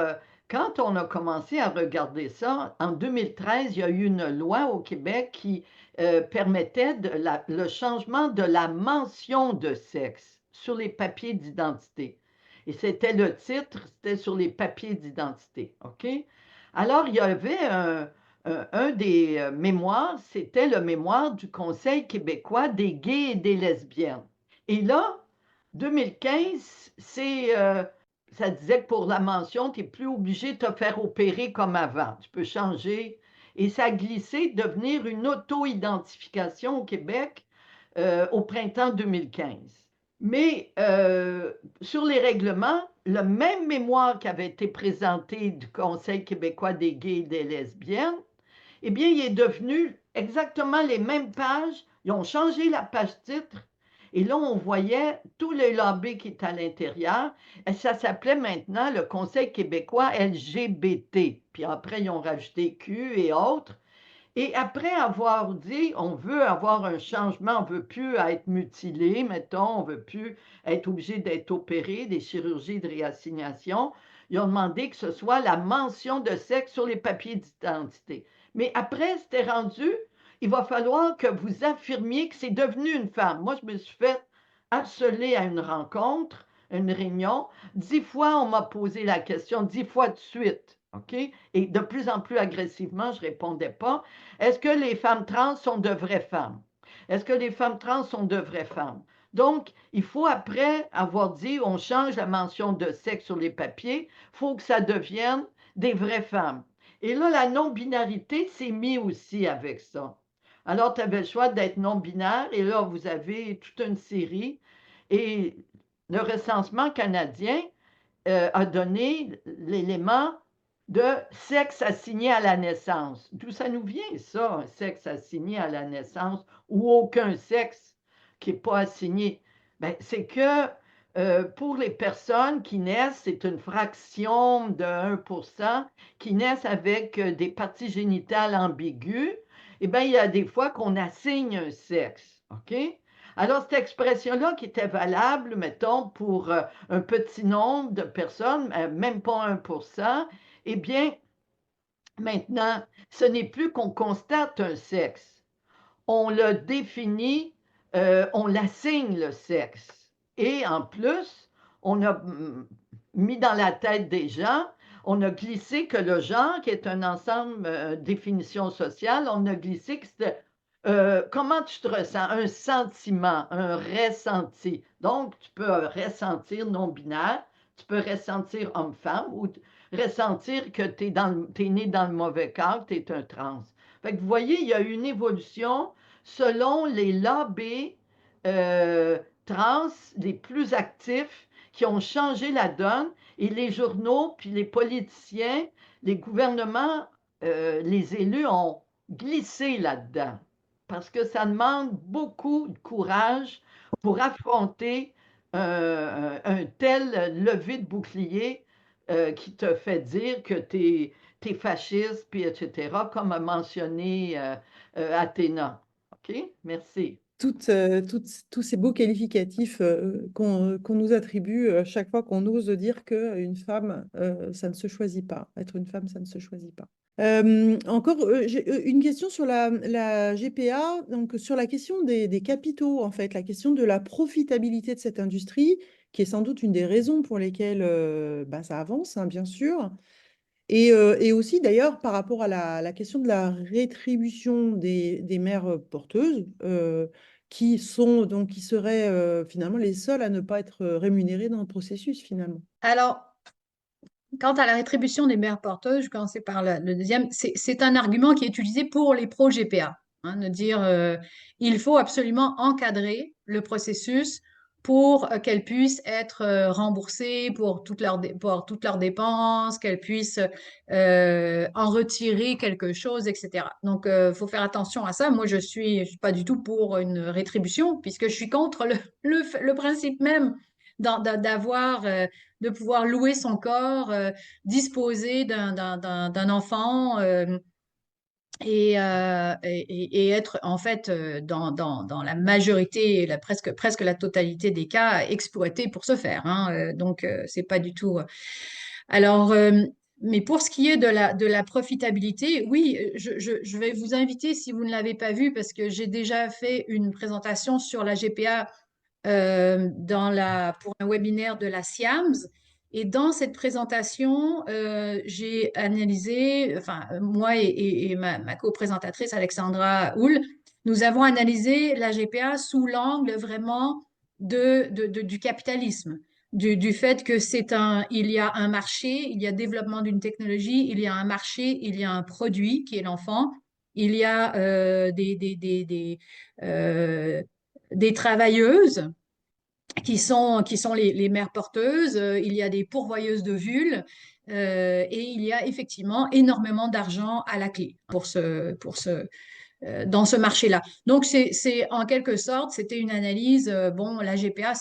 quand on a commencé à regarder ça, en 2013, il y a eu une loi au Québec qui permettait le changement de la mention de sexe sur les papiers d'identité. Et c'était le titre, c'était sur les papiers d'identité, OK? Alors, il y avait un des mémoires, c'était le mémoire du Conseil québécois des gays et des lesbiennes. Et là, 2015, ça disait que pour la mention, tu n'es plus obligé de te faire opérer comme avant. Tu peux changer. Et ça a glissé, devenir une auto-identification au Québec au printemps 2015. Mais sur les règlements, le même mémoire qui avait été présenté du Conseil québécois des gays et des lesbiennes, eh bien, il est devenu exactement les mêmes pages. Ils ont changé la page titre. Et là, on voyait tous les lobbies qui étaient à l'intérieur. Et ça s'appelait maintenant le Conseil québécois LGBT. Puis après, ils ont rajouté Q et autres. Et après avoir dit, on veut avoir un changement, on ne veut plus être mutilé, mettons, on ne veut plus être obligé d'être opéré, des chirurgies de réassignation, ils ont demandé que ce soit la mention de sexe sur les papiers d'identité. Mais après, c'était rendu, il va falloir que vous affirmiez que c'est devenu une femme. Moi, je me suis fait harceler à une rencontre, une réunion. 10 fois, on m'a posé la question, 10 fois de suite. OK? Et de plus en plus agressivement, je ne répondais pas. Est-ce que les femmes trans sont de vraies femmes? Est-ce que les femmes trans sont de vraies femmes? Donc, il faut, après avoir dit on change la mention de sexe sur les papiers, il faut que ça devienne des vraies femmes. Et là, la non-binarité s'est mise aussi avec ça. Alors, tu avais le choix d'être non-binaire et là, vous avez toute une série. Et le recensement canadien a donné l'élément de sexe assigné à la naissance. D'où ça nous vient, ça, un sexe assigné à la naissance ou aucun sexe qui n'est pas assigné? Ben, c'est que pour les personnes qui naissent, c'est une fraction de 1% qui naissent avec des parties génitales ambiguës. Eh bien, il y a des fois qu'on assigne un sexe, OK? Alors, cette expression-là qui était valable, mettons, pour un petit nombre de personnes, même pas 1%, eh bien, maintenant, ce n'est plus qu'on constate un sexe. On le définit, on l'assigne le sexe. Et en plus, on a mis dans la tête des gens, on a glissé que le genre, qui est un ensemble, définition sociale, on a glissé que c'était comment tu te ressens? Un sentiment, un ressenti. Donc, tu peux ressentir non-binaire, tu peux ressentir homme-femme ou ressentir que tu es né dans le mauvais cas, que tu es un trans. Fait que vous voyez, il y a une évolution selon les lobbies trans les plus actifs qui ont changé la donne et les journaux, puis les politiciens, les gouvernements, les élus ont glissé là-dedans parce que ça demande beaucoup de courage pour affronter un tel lever de bouclier qui te fait dire que tu es fasciste, puis etc., comme a mentionné Athéna. OK? Merci. tous ces beaux qualificatifs qu'on nous attribue à chaque fois qu'on ose dire qu'une femme, ça ne se choisit pas. Être une femme, ça ne se choisit pas. Encore, j'ai une question sur la GPA, donc sur la question des capitaux, en fait, la question de la profitabilité de cette industrie, qui est sans doute une des raisons pour lesquelles bah, ça avance, hein, bien sûr. Et aussi, d'ailleurs, par rapport à la question de la rétribution des mères porteuses, qui sont donc qui seraient finalement les seules à ne pas être rémunérées dans le processus, finalement. Alors, quant à la rétribution des mères porteuses, je vais commencer par le deuxième. C'est un argument qui est utilisé pour les pro-GPA, hein, de dire il faut absolument encadrer le processus pour qu'elles puissent être remboursées pour toutes leurs dépenses, qu'elles puissent en retirer quelque chose, etc. Donc, il faut faire attention à ça. Moi, je suis pas du tout pour une rétribution, puisque je suis contre le principe même d'avoir de pouvoir louer son corps, disposer d'un enfant et être en fait dans la majorité, presque la totalité des cas, exploité pour ce faire. Hein. Donc, c'est pas du tout. Alors, mais pour ce qui est de la profitabilité, oui, je vais vous inviter, si vous ne l'avez pas vu, parce que j'ai déjà fait une présentation sur la GPA pour un webinaire de la SIAMS. Et dans cette présentation, j'ai analysé, enfin, moi et ma co-présentatrice Alexandra Houle, nous avons analysé la GPA sous l'angle vraiment du capitalisme, du fait que il y a un marché, il y a développement d'une technologie, il y a un marché, il y a un produit qui est l'enfant, il y a des travailleuses qui sont les mères porteuses, il y a des pourvoyeuses de VUL, et il y a effectivement énormément d'argent à la clé dans ce marché-là. Donc, en quelque sorte, c'était une analyse, bon, la GPA,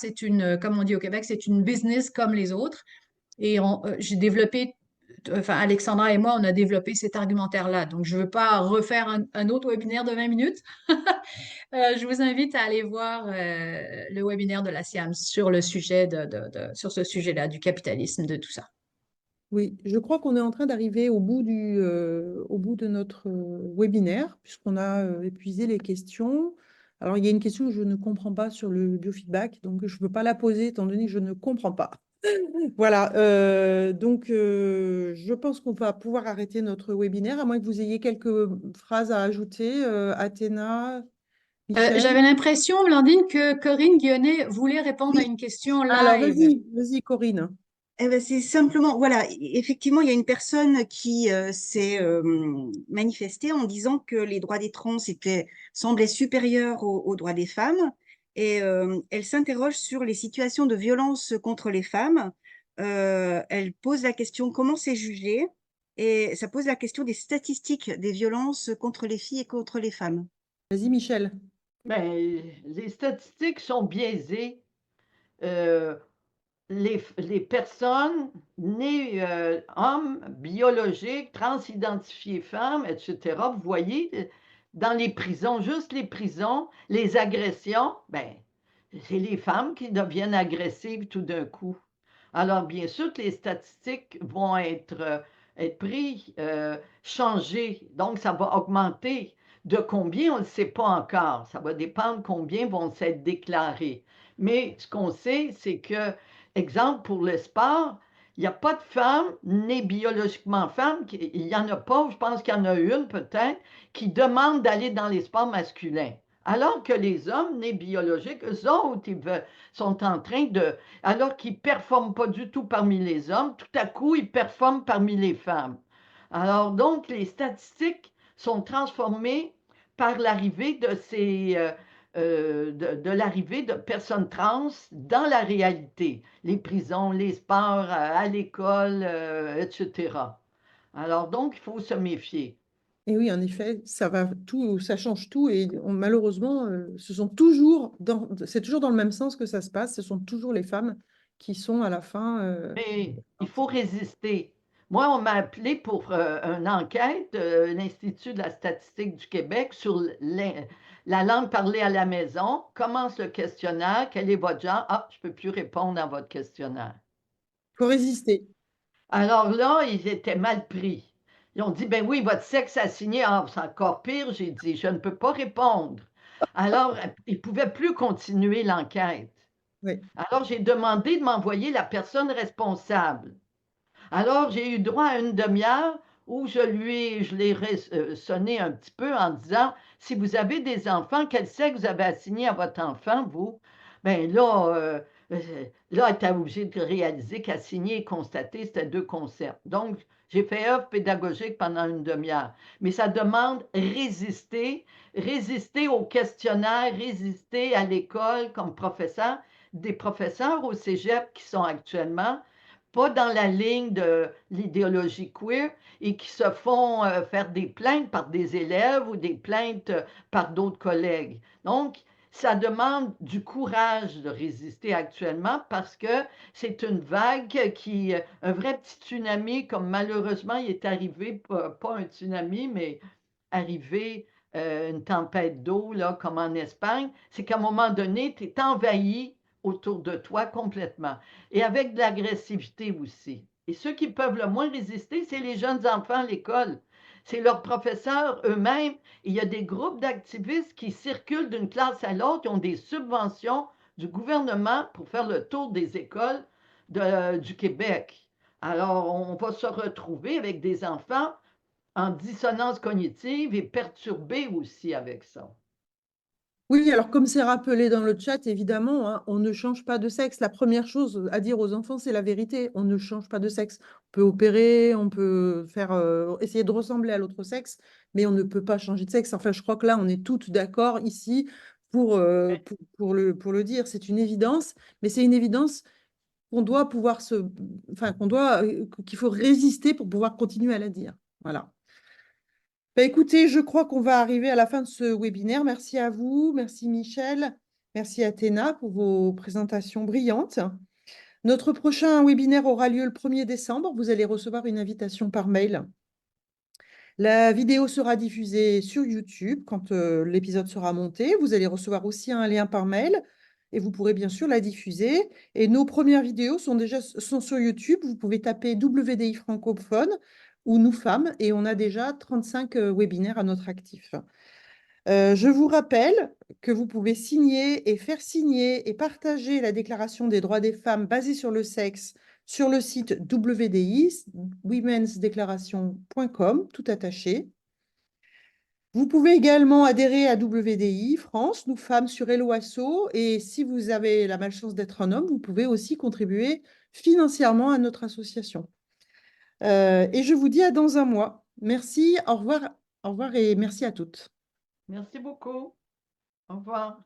comme on dit au Québec, c'est une business comme les autres. Et j'ai développé, enfin, Alexandra et moi, on a développé cet argumentaire-là. Donc, je ne veux pas refaire un autre webinaire de 20 minutes. Je vous invite à aller voir le webinaire de la SIAM sur le sujet sur ce sujet-là, du capitalisme, de tout ça. Oui, je crois qu'on est en train d'arriver au bout de notre webinaire, puisqu'on a épuisé les questions. Alors, il y a une question que je ne comprends pas sur le biofeedback, donc je ne peux pas la poser étant donné que je ne comprends pas. Voilà, donc je pense qu'on va pouvoir arrêter notre webinaire, à moins que vous ayez quelques phrases à ajouter. Athéna, Michel. J'avais l'impression, Blandine, que Corinne Guionnet voulait répondre à Oui, une question Alors, live. vas-y, Corinne. eh ben, c'est simplement, voilà, effectivement, il y a une personne qui s'est manifestée en disant que les droits des trans semblaient supérieurs aux droits des femmes. Et elle s'interroge sur les situations de violence contre les femmes. Elle pose la question comment c'est jugé? Et ça pose la question des statistiques des violences contre les filles et contre les femmes. Vas-y, Michel. Ben, les statistiques sont biaisées. Euh, les personnes nées hommes, biologiques, transidentifiées femmes, etc., vous voyez, dans les prisons, juste les prisons, les agressions, ben, c'est les femmes qui deviennent agressives tout d'un coup. Alors, bien sûr que les statistiques vont être prises, changées, donc ça va augmenter. De combien, on ne le sait pas encore. Ça va dépendre combien vont s'être déclarés. Mais ce qu'on sait, c'est que exemple, pour le sport, il n'y a pas de femme née biologiquement femme. Il n'y en a pas, je pense qu'il y en a une peut-être, qui demande d'aller dans les sports masculins. Alors que les hommes nés biologiques, eux autres, sont en train de... Alors qu'ils ne performent pas du tout parmi les hommes, tout à coup, ils performent parmi les femmes. Alors donc, les statistiques sont transformées par l'arrivée de l'arrivée de personnes trans dans la réalité, les prisons, les sports, à l'école, etc. Alors donc, il faut se méfier. Et oui, en effet, ça change tout et malheureusement, c'est toujours dans le même sens que ça se passe. Ce sont toujours les femmes qui sont à la fin. Mais il faut résister. Moi, on m'a appelé pour une enquête, l'Institut de la statistique du Québec, sur la langue parlée à la maison. Commence le questionnaire. Quel est votre genre? Ah, je ne peux plus répondre à votre questionnaire. Il faut résister. Alors là, ils étaient mal pris. Ils ont dit, ben oui, votre sexe assigné, ah, c'est encore pire. J'ai dit, je ne peux pas répondre. Alors, ils ne pouvaient plus continuer l'enquête. Oui. Alors, j'ai demandé de m'envoyer la personne responsable. Alors, j'ai eu droit à une demi-heure où je l'ai sonné un petit peu en disant, si vous avez des enfants, quel sexe vous avez assigné à votre enfant, vous? Bien là, elle était obligée de réaliser qu'assigner et constater, c'était deux concepts. Donc, j'ai fait œuvre pédagogique pendant une demi-heure. Mais ça demande résister au questionnaire, résister à l'école comme professeur, des professeurs au cégep qui sont actuellement pas dans la ligne de l'idéologie queer et qui se font faire des plaintes par des élèves ou des plaintes par d'autres collègues. Donc, ça demande du courage de résister actuellement parce que c'est une vague qui, un vrai petit tsunami, comme malheureusement il est arrivé, pas un tsunami, mais arrivé une tempête d'eau, là, comme en Espagne, c'est qu'à un moment donné, tu es envahi autour de toi complètement et avec de l'agressivité aussi. Et ceux qui peuvent le moins résister, c'est les jeunes enfants à l'école. C'est leurs professeurs eux-mêmes. Il y a des groupes d'activistes qui circulent d'une classe à l'autre, ils ont des subventions du gouvernement pour faire le tour des écoles du Québec. Alors, on va se retrouver avec des enfants en dissonance cognitive et perturbés aussi avec ça. Oui, alors comme c'est rappelé dans le chat, évidemment, hein, on ne change pas de sexe. La première chose à dire aux enfants, c'est la vérité. On ne change pas de sexe. On peut opérer, on peut faire, essayer de ressembler à l'autre sexe, mais on ne peut pas changer de sexe. Enfin, je crois que là, on est toutes d'accord ici pour le dire. C'est une évidence, mais c'est une évidence qu'on doit pouvoir enfin, qu'il faut résister pour pouvoir continuer à la dire. Voilà. Bah, écoutez, je crois qu'on va arriver à la fin de ce webinaire. Merci à vous, merci Michel, merci Athéna pour vos présentations brillantes. Notre prochain webinaire aura lieu le 1er décembre. Vous allez recevoir une invitation par mail. La vidéo sera diffusée sur YouTube quand l'épisode sera monté. Vous allez recevoir aussi un lien par mail et vous pourrez bien sûr la diffuser. Et nos premières vidéos sont sur YouTube. Vous pouvez taper WDI francophone ou Nous Femmes et on a déjà 35 webinaires à notre actif. Je vous rappelle que vous pouvez signer et faire signer et partager la Déclaration des droits des femmes basée sur le sexe sur le site WDI, womensdeclaration.com, tout attaché. Vous pouvez également adhérer à WDI France, Nous Femmes sur Hello Asso, et si vous avez la malchance d'être un homme, vous pouvez aussi contribuer financièrement à notre association. Et je vous dis à dans un mois. Merci, au revoir et merci à toutes. Merci beaucoup. Au revoir.